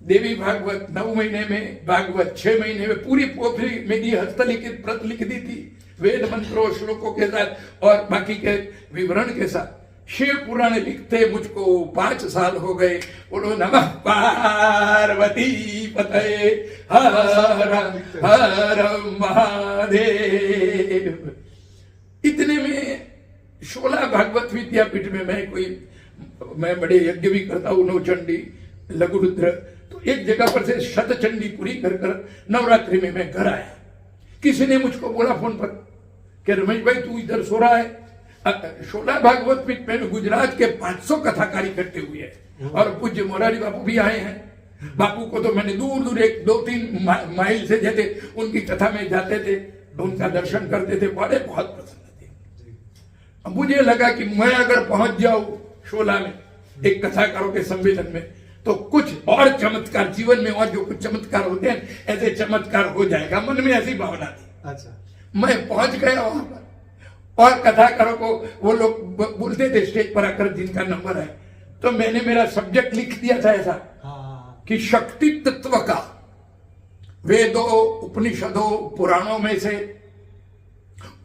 देवी भागवत 9 महीने में, भागवत 6 महीने में, पूरी पोथी मेरी हस्तलिखित प्रत लिख दी थी, वेद मंत्रों श्लोकों के साथ और बाकी के विवरण के साथ। शिव पुराण लिखते मुझको 5 साल हो गए। बोलो नमः पार्वती पतये हर हर महादेव। इतने में 16 भागवत विद्यापीठ में मैं बड़े यज्ञ भी करता हूँ, नवचंडी लघु रुद्र, तो एक जगह पर से शतचंडी पूरी कर नवरात्रि में मैं घर आया। किसी ने मुझको बोला फोन पर कि रमेश भाई तू इधर सो रहा है। 16 भागवत पीठ में गुजरात के 500 कथाकार इकट्ठे हुए हैं और पूज्य मोरारी बापू भी आए हैं। बापू को तो मैंने दूर दूर 1-2-3 माइल से जैसे उनकी कथा में जाते थे, उनका दर्शन करते थे, बड़े बहुत प्रसन्न थे। मुझे लगा कि मैं अगर पहुंच जाऊं 16 में एक कथाकारों के सम्मेलन में तो कुछ और चमत्कार जीवन में, और जो कुछ चमत्कार होते हैं ऐसे चमत्कार हो जाएगा, मन में ऐसी भावना थी। अच्छा, मैं पहुंच गया वहां पर और कथाकारों को वो लोग बोलते थे स्टेज पर आकर जिनका नंबर है, तो मैंने मेरा सब्जेक्ट लिख दिया था ऐसा कि शक्ति तत्व का वेदों, उपनिषदों, पुराणों में से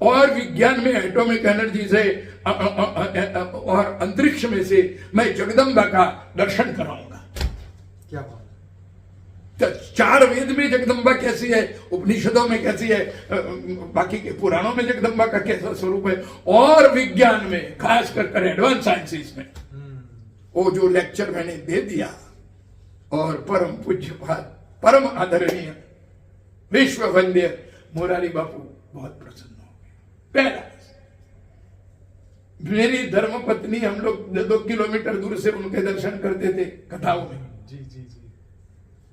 और विज्ञान में एटॉमिक एनर्जी से और अंतरिक्ष में से मैं जगदम्बा का दर्शन कराऊंगा। क्या बात। तो 4 वेद में जगदम्बा कैसी है, उपनिषदों में कैसी है, बाकी के पुराणों में जगदम्बा का कैसा स्वरूप है, और विज्ञान में खास कर एडवांस साइंसेस में वो जो लेक्चर मैंने दे दिया, और परम पूज्य परम आदरणीय विश्व वंद्य मोरारी बापू बहुत प्रसन्न हो गए। पहला मेरी धर्मपत्नी, हम लोग 2 किलोमीटर दूर से उनके दर्शन करते थे कथाओं में। जी जी जी।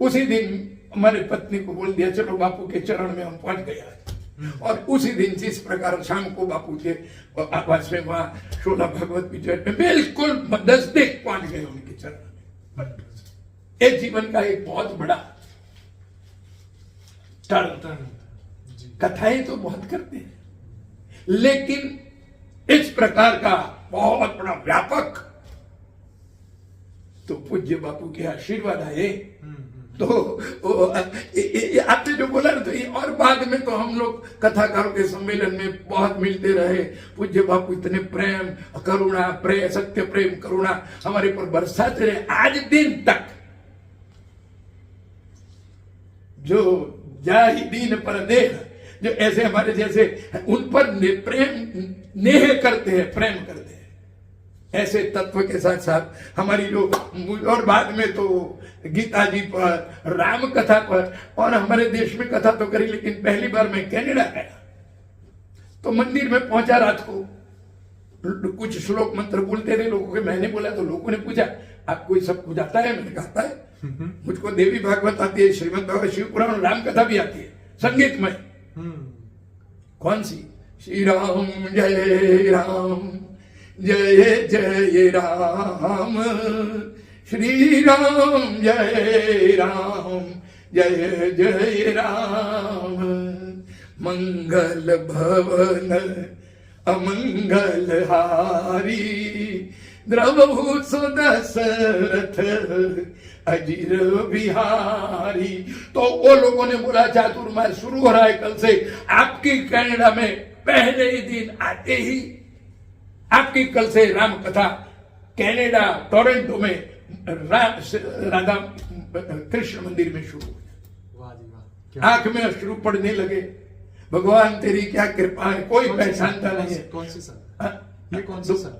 उसी उसी दिन हमारे पत्नी को बोल दिया चलो बापू के चरण में हम पहुंच गए आज। और उसी दिन जिस प्रकार शाम को बापू के आवास में वहां 16 भगवत पीछे में बिल्कुल 10 देख पहुंच गए उनके चरण में। ये जीवन का एक बहुत बड़ा टर्न। कथाएं तो बहुत करते हैं, लेकिन इस प्रकार का बहुत बड़ा व्यापक, तो पूज्य बापू के आशीर्वाद आए। तो आपने जो बोला ना, तो ये और बाद में तो हम लोग कथाकारों के सम्मेलन में बहुत मिलते रहे। पूज्य बापू इतने प्रेम, करुणा, सत्य प्रेम करुणा हमारे पर बरसाते रहे आज दिन तक। जो जाहि दीन पर देह, जो ऐसे हमारे जैसे उन पर प्रेम नेह करते हैं, प्रेम करते हैं, ऐसे तत्व के साथ साथ हमारी जो, और बाद में तो गीता जी पर, राम कथा पर, और हमारे देश में कथा तो करी, लेकिन पहली बार मैं कनाडा गया तो मंदिर में पहुंचा, रात को कुछ श्लोक मंत्र बोलते थे लोगों के। मैंने बोला तो लोगों ने पूछा आपको ये सब कुछ आता है? मैंने कहा आता है, मुझको देवी भागवत आती है, श्रीमद् भागवत, शिव पुराण, राम कथा भी आती है, संगीत में। कौन सी? श्री राम जय राम, जय जय राम, श्री राम जय राम, जय जय राम, मंगल भवन अमंगल हारी, द्रवभूत सुदशरथ अजीर बिहारी। तो वो लोगों ने बोला चातुर्मास शुरू हो रहा है कल से, आपकी कनाडा में पहले ही दिन आते ही आपकी कल से राम कथा कनाडा टोरंटो में राधा कृष्ण मंदिर में शुरू हो। आंख में अश्रु पड़ने लगे, भगवान तेरी क्या कृपा है, कोई पहचानता नहीं है। कौन सी साल? ये कौन सी साल?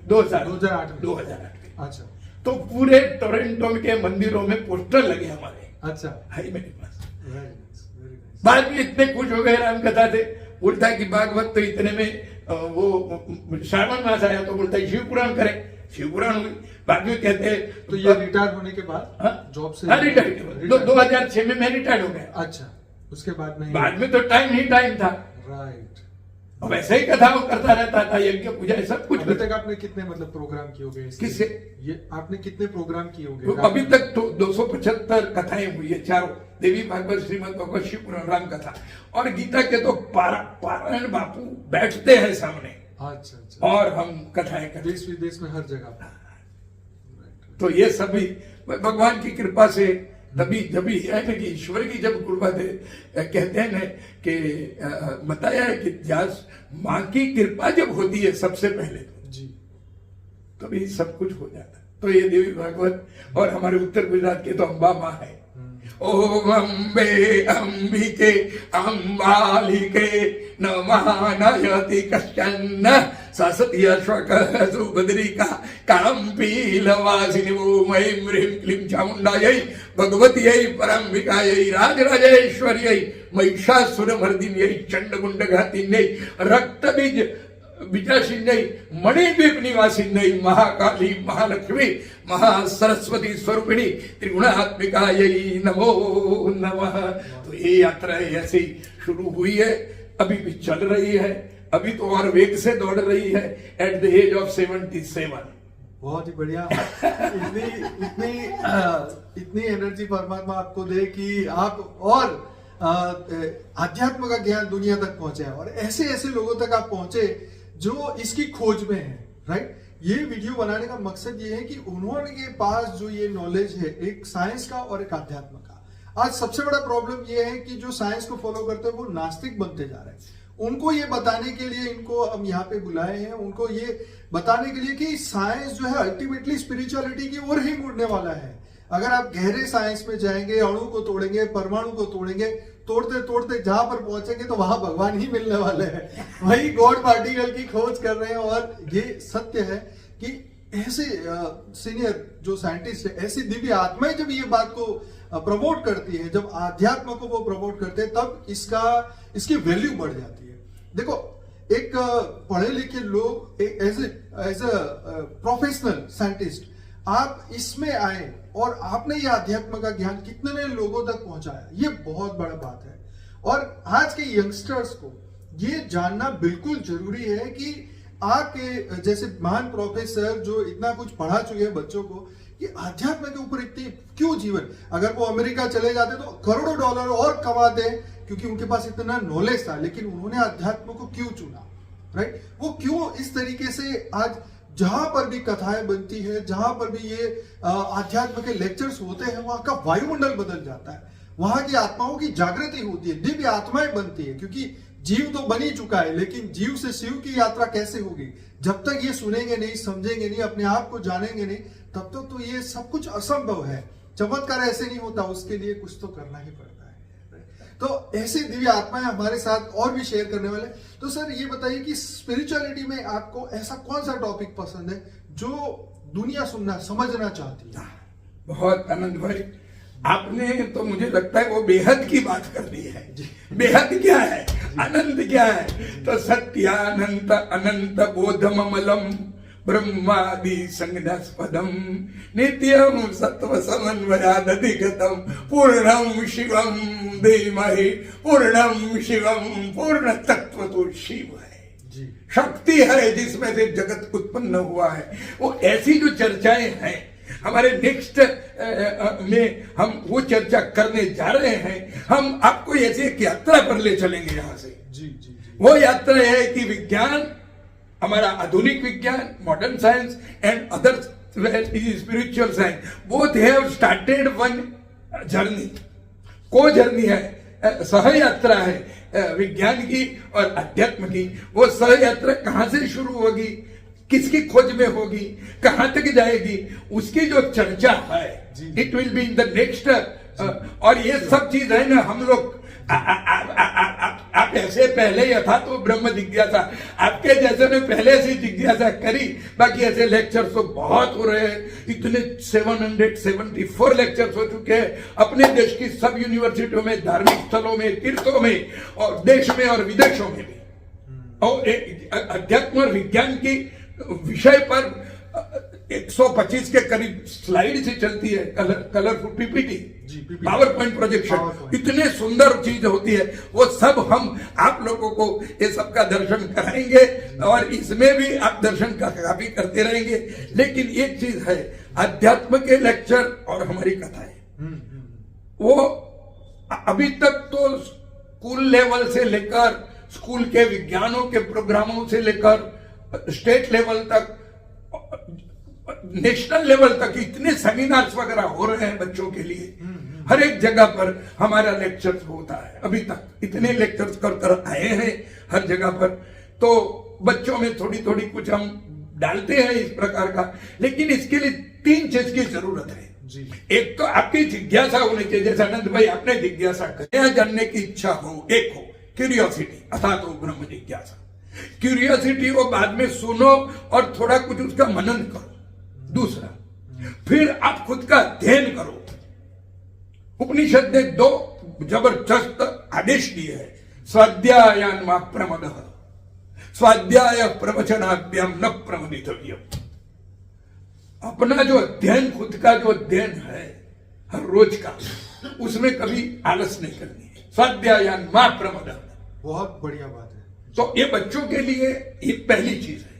2008। अच्छा, तो पूरे टोरंटो के मंदिरों में पोस्टर लगे हमारे। अच्छा, है मेरे पास। बाद में इतने खुश हो गए राम कथा से, बोलता है कि भागवत तो इतने में वो श्रावण मास आया तो बोलता है शिव पुराण करें, शिव पुराण हुई। बाद में कहते हैं तो ये रिटायर होने के बाद जॉब से? हाँ, रिटायर 2006 में मैं रिटायर हो गया। अच्छा, उसके बाद नहीं? बाद में तो टाइम ही टाइम था। राइट। और वैसे ही कथा वो करता रहता था, यज्ञ पूजा सब कुछ। अभी तक आपने कितने मतलब प्रोग्राम किए होंगे? किससे? ये आपने कितने प्रोग्राम किए होंगे? तो अभी तक तो 275 कथाएं हुई है, चारों देवी भागवत, श्रीमद् भागवत, शिव पुराण, राम कथा, और गीता के तो पारायण बापू बैठते हैं सामने। अच्छा अच्छा। और हम कथाएं करते, देश विदेश में हर जगह। तो ये सभी भगवान की कृपा से, तभी जब है ना कि ईश्वर की जब कृपा दे, कहते हैं ना कि बताया है कि व्यास माँ की कृपा जब होती है सबसे पहले तो जी, तभी सब कुछ हो जाता है। तो ये देवी भागवत, और हमारे उत्तर गुजरात के तो अम्बा माँ है। ओम अम्बे अंबिके अम्बालिके नमः कश्चन ससत्यश्वकः सुभद्रिका काम्पीलवासिनि ओम ऐं ह्रीं क्लीं चामुण्डायै भगवत्यै परम्बिकायै राजराजेश्वर्यै महिषासुरमर्दिन्यै चण्डमुण्डघातिन्यै रक्तबीज विजयसिन्नै मणिद्वीप निवासिन्नै महाकाली महालक्ष्मी महासरस्वती स्वरूपिणी त्रिगुणात्मिकायै नमो नमः। तो ये यात्रा ऐसी शुरू हुई है, अभी भी चल रही है, अभी तो और वेग से दौड़ रही है एट द एज ऑफ 77। बहुत ही बढ़िया। इतनी एनर्जी परमात्मा आपको दे कि आप और आध्यात्म का ज्ञान दुनिया तक पहुंचे, और ऐसे ऐसे लोगों तक आप पहुंचे जो इसकी खोज में है। राइट। ये वीडियो बनाने का मकसद ये है कि उन्होंने के पास जो ये नॉलेज है, एक साइंस का और एक आध्यात्म का, आज सबसे बड़ा प्रॉब्लम ये है कि जो साइंस को फॉलो करते हैं वो नास्तिक बनते जा रहे हैं। उनको ये बताने के लिए इनको हम यहाँ पे बुलाए हैं, उनको ये बताने के लिए कि साइंस जो है अल्टीमेटली स्पिरिचुअलिटी की ओर ही मुड़ने वाला है। अगर आप गहरे साइंस में जाएंगे, अणु को तोड़ेंगे, परमाणु को तोड़ेंगे, तोड़ते तोड़ते जहां पर पहुंचेंगे तो वहां भगवान ही मिलने वाले हैं। वही गॉड पार्टिकल की खोज कर रहे हैं। और ये सत्य है कि ऐसे सीनियर जो साइंटिस्ट है, ऐसी दिव्य आत्माएं जब ये बात को प्रमोट करती है, जब आध्यात्म को वो प्रमोट करते हैं, तब इसकी वैल्यू बढ़ जाती है। देखो, एक पढ़े लिखे लोग एज ए प्रोफेशनल साइंटिस्ट आप इसमें आए और आपने ये आध्यात्म का ज्ञान कितने लोगों तक पहुंचाया, ये बहुत बड़ा बात है। और आज के यंगस्टर्स को ये जानना बिल्कुल जरूरी है कि आपके जैसे महान प्रोफेसर जो इतना कुछ पढ़ा चुके हैं बच्चों को, कि आध्यात्म के ऊपर इतनी क्यों जीवन, अगर वो अमेरिका चले जाते तो करोड़ों डॉलर और कमाते क्योंकि उनके पास इतना नॉलेज था, लेकिन उन्होंने अध्यात्म को क्यों चुना, राइट? वो क्यों इस तरीके से आज जहां पर भी कथाएं बनती है, जहां पर भी ये आध्यात्म के लेक्चर्स होते हैं, वहां का वायुमंडल बदल जाता है, वहां की आत्माओं की जागृति होती है, दिव्य आत्माएं बनती है। क्योंकि जीव तो बन ही चुका है, लेकिन जीव से शिव की यात्रा कैसे होगी जब तक ये सुनेंगे नहीं, समझेंगे नहीं, अपने आप को जानेंगे नहीं, तब तक तो ये सब कुछ असंभव है। चमत्कार ऐसे नहीं होता, उसके लिए कुछ तो करना ही पड़ता है। तो ऐसी दिव्य आत्माएं हमारे साथ और भी शेयर करने वाले। तो सर ये बताइए कि स्पिरिचुअलिटी में आपको ऐसा कौन सा टॉपिक पसंद है जो दुनिया सुनना समझना चाहती है? बहुत आनंद भाई, आपने तो मुझे लगता है वो बेहद की बात कर दी है। बेहद क्या है, आनंद क्या है? तो सत्यानंत अनंत बोधममलम ब्रह्मादि संज्ञास्पदम नित्यम सत्व समन्वयादधिगतम पूर्णम शिवम धीमहि पूर्णम शिवम, पूर्ण तत्व तो शिव है, शक्ति है जिसमें से जगत उत्पन्न हुआ है। वो ऐसी जो चर्चाएं हैं, हमारे नेक्स्ट में हम वो चर्चा करने जा रहे हैं। हम आपको ऐसी एक यात्रा पर ले चलेंगे यहाँ से। जी। वो यात्रा है कि विज्ञान, हमारा आधुनिक विज्ञान, modern science and other spiritual science, both have started one journey. को जर्नी है, सह यात्रा है विज्ञान की और अध्यात्म की। वो सह यात्रा कहां से शुरू होगी, किसकी खोज में होगी, कहां तक जाएगी, उसकी जो चर्चा है, it will be in the next. और ये सब चीज है ना, हम लोग आप ऐसे पहले यथा तो ब्रह्म जिज्ञासा, आपके जैसे ने पहले से जिज्ञासा करी। बाकी ऐसे लेक्चर्स तो बहुत हो रहे हैं, इतने 774 लेक्चर्स हो चुके हैं अपने देश की सब यूनिवर्सिटियों में, धार्मिक स्थलों में, तीर्थों में, और देश में और विदेशों में भी। और अध्यात्म और विज्ञान की विषय पर 125 के करीब स्लाइड से चलती है, colourful PPT, power point projection, इतने सुंदर चीज होती है। वो सब हम आप लोगों को ये सब का दर्शन कराएंगे और इसमें भी आप दर्शन का काफी करते रहेंगे। लेकिन एक चीज है, अध्यात्म के लेक्चर और हमारी कथाएं, वो अभी तक तो स्कूल लेवल से लेकर, स्कूल के विज्ञानों के प्रोग्रामों से लेकर स्टेट लेवल तक, नेशनल लेवल तक इतने सेमिनार्स वगैरह हो रहे हैं बच्चों के लिए। हर एक जगह पर हमारा लेक्चर होता है, अभी तक इतने लेक्चर्स कर आए हैं हर जगह पर। तो बच्चों में थोड़ी थोड़ी कुछ हम डालते हैं इस प्रकार का। लेकिन इसके लिए 3 चीज की जरूरत है जी। एक तो आपकी जिज्ञासा होनी चाहिए, जैसे आनंद भाई आपने जिज्ञासा कर जानने की इच्छा हो, एक हो क्यूरियोसिटी, अर्थात तो ब्रह्म जिज्ञासा। क्यूरियोसिटी वो बाद में सुनो और थोड़ा कुछ उसका मनन करो। दूसरा, फिर आप खुद का अध्ययन करो। उपनिषद ने 2 जबरदस्त आदेश दिए हैं, स्वाध्यायान मा प्रमदः, स्वाध्याय प्रवचनाभ्याम न प्रमदितव्यम्। अपना जो अध्ययन, खुद का जो अध्ययन है हर रोज का, उसमें कभी आलस नहीं करनी है। स्वाध्यायान मा प्रमदः, बहुत बढ़िया बात है। तो ये बच्चों के लिए ये पहली चीज है,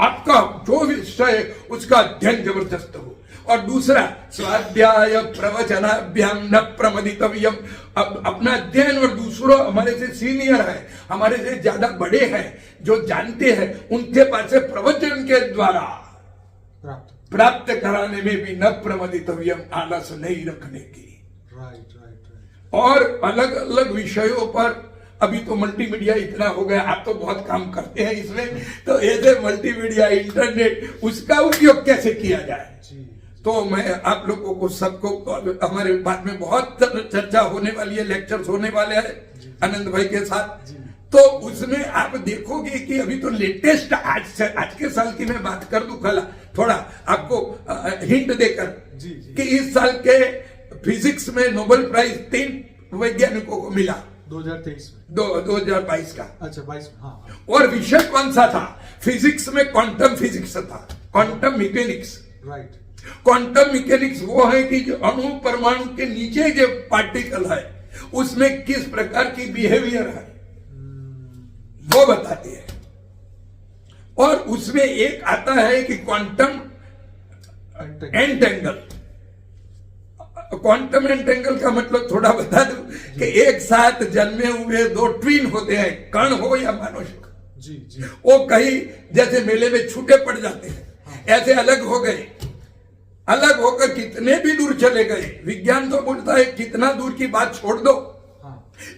आपका जो विषय है उसका अध्ययन जबरदस्त हो। और दूसरा, स्वाध्याय प्रवचनाभ्याम न प्रमदितव्यम्। अब अपना अध्ययन और दूसरों, हमारे से सीनियर है, हमारे से ज्यादा बड़े हैं, जो जानते हैं, उनके पास से प्रवचन के द्वारा प्राप्त कराने में भी न प्रमदितव्यम्, आलस नहीं रखने की। राइट। और अलग अलग विषयों पर। अभी तो मल्टीमीडिया इतना हो गया, आप तो बहुत काम करते हैं इसमें, तो ऐसे मल्टीमीडिया, इंटरनेट, उसका उपयोग कैसे किया जाए। तो मैं आप लोगों को सबको, हमारे बाद में बहुत चर्चा होने वाली है, लेक्चर्स होने वाले हैं आनंद भाई के साथ, तो उसमें आप देखोगे कि अभी तो लेटेस्ट आज के साल की मैं बात कर दूं कल, थोड़ा आपको हिंट देकर कि इस साल के फिजिक्स में नोबेल प्राइज 3 वैज्ञानिकों को मिला 2023 में, 2022 का। अच्छा 22 में, हाँ। और विषय कौन सा था? फिजिक्स में क्वांटम फिजिक्स था, quantum mechanics. Right. Quantum mechanics वो है कि जो अणु परमाणु के नीचे जो पार्टिकल है उसमें किस प्रकार की बिहेवियर है वो बताती है। और उसमें एक आता है कि क्वांटम एंटेंगल। क्वांटम एंटेंगल का मतलब थोड़ा बता दूं कि एक साथ जन्मे हुए 2 ट्विन होते हैं, कण हो या मनुष्य, जी, वो कहीं जैसे मेले में छूटे पड़ जाते हैं, ऐसे अलग हो गए। अलग होकर कितने भी दूर चले गए, विज्ञान तो बोलता है कितना दूर की बात छोड़ दो,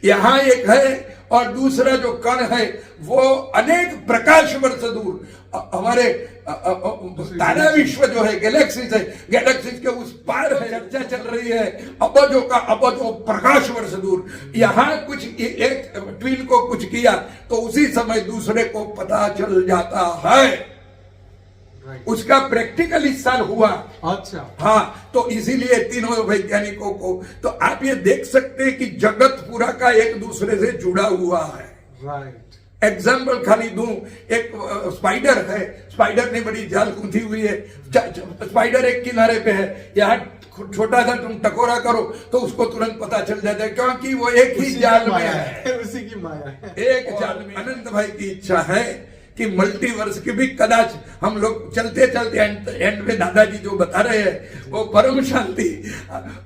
यहां एक है और दूसरा जो कण है वो अनेक प्रकाश वर्ष दूर, हमारे तारा विश्व जो है, गैलेक्सीज है, गैलेक्सीज के उस पार है, चर्चा चल रही है अबजों का अबजों प्रकाश वर्ष दूर। यहां कुछ एक ट्विन को कुछ किया तो उसी समय दूसरे को पता चल जाता है। उसका प्रैक्टिकल इस साल हुआ। अच्छा, हाँ, तो इसीलिए तीनों वैज्ञानिकों को, तो आप ये देख सकते हैं कि जगत पूरा का एक दूसरे से जुड़ा हुआ है। राइट। एग्जाम्पल खाली दूं, एक स्पाइडर है, स्पाइडर ने बड़ी जाल गूंथी हुई है, स्पाइडर एक किनारे पे है, यहाँ छोटा सा तुम टकोरा करो तो उसको तुरंत पता चल जाता है, क्योंकि वो एक ही जाल में है, उसी की माया है, एक जाल में। अनंत भाई की इच्छा है कि मल्टीवर्स की भी कदाच हम लोग चलते चलते एंड में दादाजी जो बता रहे हैं वो परम शांति,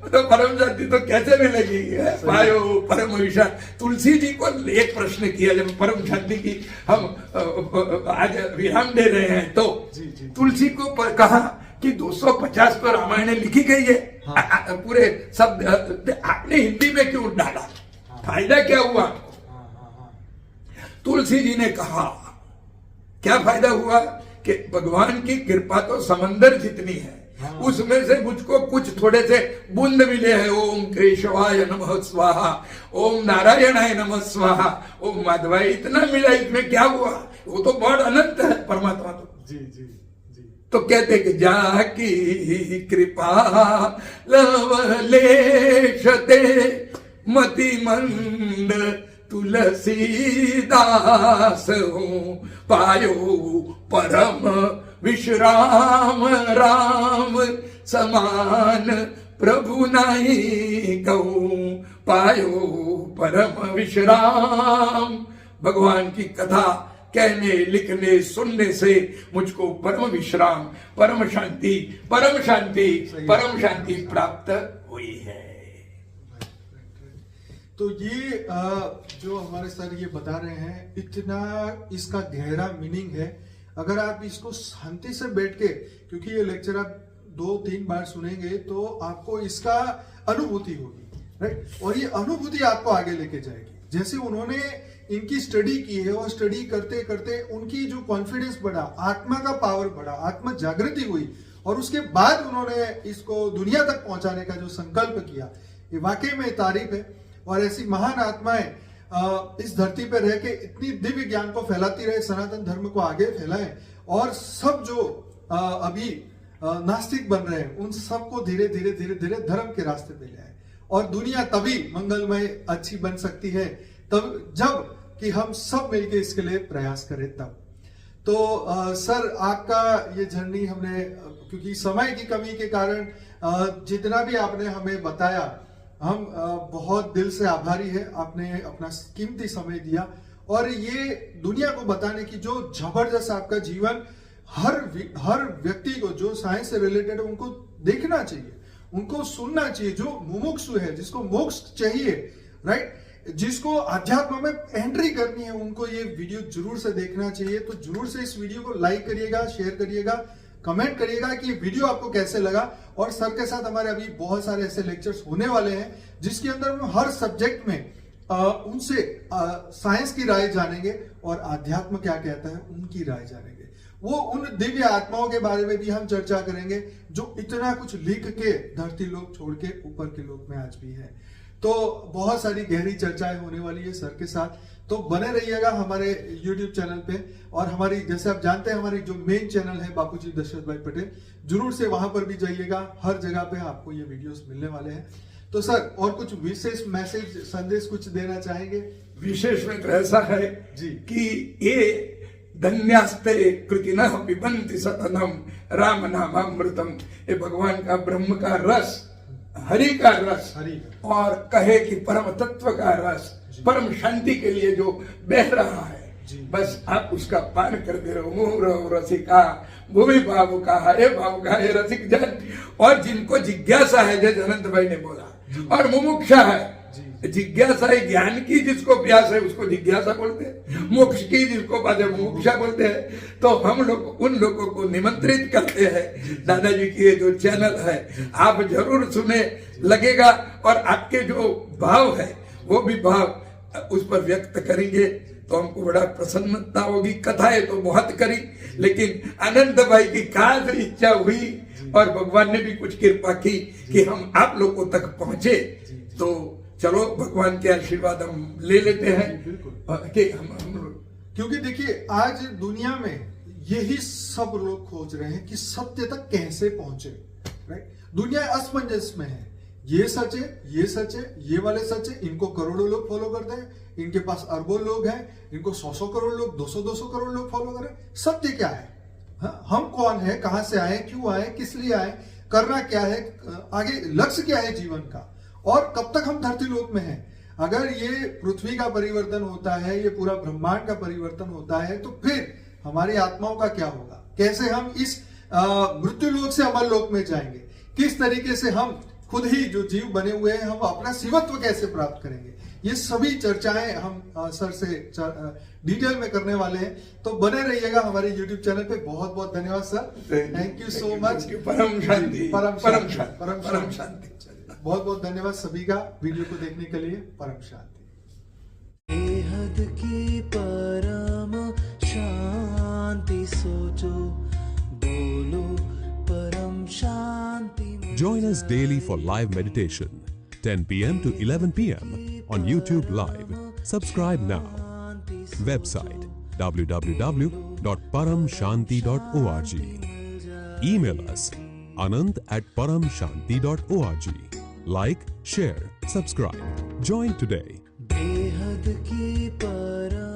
तो परम शांति तो कैसे मिलेगी, पायो परम विशाल। तुलसी जी को एक प्रश्न किया जब परम शांति की हम आज विराम दे रहे हैं, तो तुलसी को कहा कि 250 पर रामायण लिखी गई है, पूरे शब्द आपने हिंदी में क्यों डाला, फायदा क्या हुआ? तुलसी जी ने कहा क्या फायदा हुआ कि भगवान की कृपा तो समंदर जितनी है, उसमें से मुझको कुछ थोड़े से बूंद मिले हैं। ओम केशवाय नमः स्वाहा, ओम नारायणाय नमः स्वाहा, ओम माधवाय, इतना मिला, इसमें क्या हुआ? वो तो बहुत अनंत है परमात्मा तो। जी जी जी। तो कहते कि जाकी कृपा लवलेशते मति मंद तुलसीदास हूँ, पायो परम विश्राम, राम समान प्रभु नहीं कहूँ, पायो परम विश्राम। भगवान की कथा कहने, लिखने, सुनने से मुझको परम विश्राम, परम शांति, परम शांति, परम शांति प्राप्त हुई है। तो ये जो हमारे सर ये बता रहे हैं, इतना इसका गहरा मीनिंग है। अगर आप इसको शांति से बैठ के, क्योंकि ये लेक्चर आप 2-3 बार सुनेंगे तो आपको इसका अनुभूति होगी, राइट? और ये अनुभूति आपको आगे लेके जाएगी। जैसे उन्होंने इनकी स्टडी की है और स्टडी करते करते उनकी जो कॉन्फिडेंस बढ़ा, आत्मा का पावर बढ़ा, आत्मा जागृति हुई, और उसके बाद उन्होंने इसको दुनिया तक पहुंचाने का जो संकल्प किया, ये वाकई में तारीफ है। और ऐसी महान आत्माएं इस धरती पर रह के इतनी दिव्य ज्ञान को फैलाती रहे, सनातन धर्म को आगे फैलाएं, और सब जो अभी नास्तिक बन रहे हैं उन सबको धीरे धीरे धीरे धीरे धर्म के रास्ते पे ले आए। और दुनिया तभी मंगलमय अच्छी बन सकती है तब जब कि हम सब मिलके इसके लिए प्रयास करें तब। तो सर आपका ये जर्नी हमने, क्योंकि समय की कमी के कारण जितना भी आपने हमें बताया, हम बहुत दिल से आभारी है। आपने अपना कीमती समय दिया और ये दुनिया को बताने की जो जबरदस्त आपका जीवन, हर व्यक्ति को जो साइंस से रिलेटेड है उनको देखना चाहिए, उनको सुनना चाहिए। जो मुमुक्षु है, जिसको मोक्ष चाहिए, राइट, जिसको अध्यात्म में एंट्री करनी है, उनको ये वीडियो जरूर से देखना चाहिए। तो जरूर से इस वीडियो को लाइक करिएगा, शेयर करिएगा, कमेंट करिएगा कि ये वीडियो आपको कैसे लगा। और सर के साथ हमारे अभी बहुत सारे ऐसे लेक्चर्स होने वाले हैं जिसके अंदर हम हर सब्जेक्ट में उनसे साइंस की राय जानेंगे और आध्यात्म क्या कहता है उनकी राय जानेंगे। वो उन दिव्य आत्माओं के बारे में भी हम चर्चा करेंगे जो इतना कुछ लिख के धरती लोक छोड़ के ऊपर के लोक में आज भी है। तो बहुत सारी गहरी चर्चाएं होने वाली है सर के साथ, तो बने रहिएगा हमारे YouTube चैनल पे। और हमारी, जैसे आप जानते हैं, हमारी जो मेन चैनल है बापूजी दशरथ भाई पटेल, जरूर से वहां पर भी जाइएगा। हर जगह पे आपको ये वीडियोस मिलने वाले हैं। तो सर और कुछ विशेष मैसेज संदेश कुछ देना चाहेंगे? विशेष में तो ऐसा है जी कि ये धन्यास्ते कृतिनः पिबन्ति सततम राम नामामृतम, ये भगवान का ब्रह्म का रस, हरि का रस, और कहे कि परम तत्व का रस, परम शांति के लिए जो बह रहा है, बस आप उसका पान करते रहो रसिका भूमि भावुका हे भावुका हे रसिक जन। और जिनको जिज्ञासा है, जैसे अनंत भाई ने बोला, और मुमुक्षा है, जिज्ञासा है ज्ञान की, जिसको प्यास है उसको जिज्ञासा बोलते हैं, मोक्ष की जिसको पास है मुमुक्षा बोलते हैं। तो हम लोग उन लोगों को निमंत्रित करते हैं, दादाजी की ये जो चैनल है आप जरूर सुने, लगेगा। और आपके जो भाव है वो भी भाव उस पर व्यक्त करेंगे तो हमको बड़ा प्रसन्नता होगी। कथाएं तो बहुत करी, लेकिन अनंत भाई की खास इच्छा हुई और भगवान ने भी कुछ कृपा की कि हम आप लोगों तक पहुंचे। तो चलो भगवान के आशीर्वाद हम ले लेते हैं कि हम क्योंकि देखिए आज दुनिया में यही सब लोग खोज रहे हैं कि सत्य तक कैसे पहुंचे, राइट। दुनिया असमंजस में है, ये सच है, ये सच है, ये वाले सच है, इनको करोड़ों लोग फॉलो करते हैं, इनके पास अरबों लोग हैं, इनको 100 करोड़ लोग, 200 करोड़ लोग फॉलो कर रहे हैं। सत्य क्या है? हम कौन है, कहां से आए, क्यों आए, किस लिए आए, करना क्या है, आगे लक्ष्य क्या है जीवन का, और कब तक हम धरती लोक में हैं। अगर ये पृथ्वी का परिवर्तन होता है, ये पूरा ब्रह्मांड का परिवर्तन होता है, तो फिर हमारी आत्माओं का क्या होगा, कैसे हम इस मृत्यु लोक से अमर लोक में जाएंगे, किस तरीके से हम खुद ही जो जीव बने हुए हैं हम अपना शिवत्व कैसे प्राप्त करेंगे, ये सभी चर्चाएं हम सर से डिटेल में करने वाले हैं। तो बने रहिएगा हमारे YouTube चैनल पे। बहुत बहुत धन्यवाद sir, thank you so much. परम शांति, परम शांति। बहुत बहुत धन्यवाद सभी का वीडियो को देखने के लिए। परम शांति। बेहद की परम शांति सोचो, बोलो परम शांति। Join us daily for live meditation, 10 p.m. to 11 p.m. on YouTube Live. Subscribe now. Website www.paramshanti.org. Email us anant@paramshanti.org. Like, share, subscribe. Join today. बेहद की परम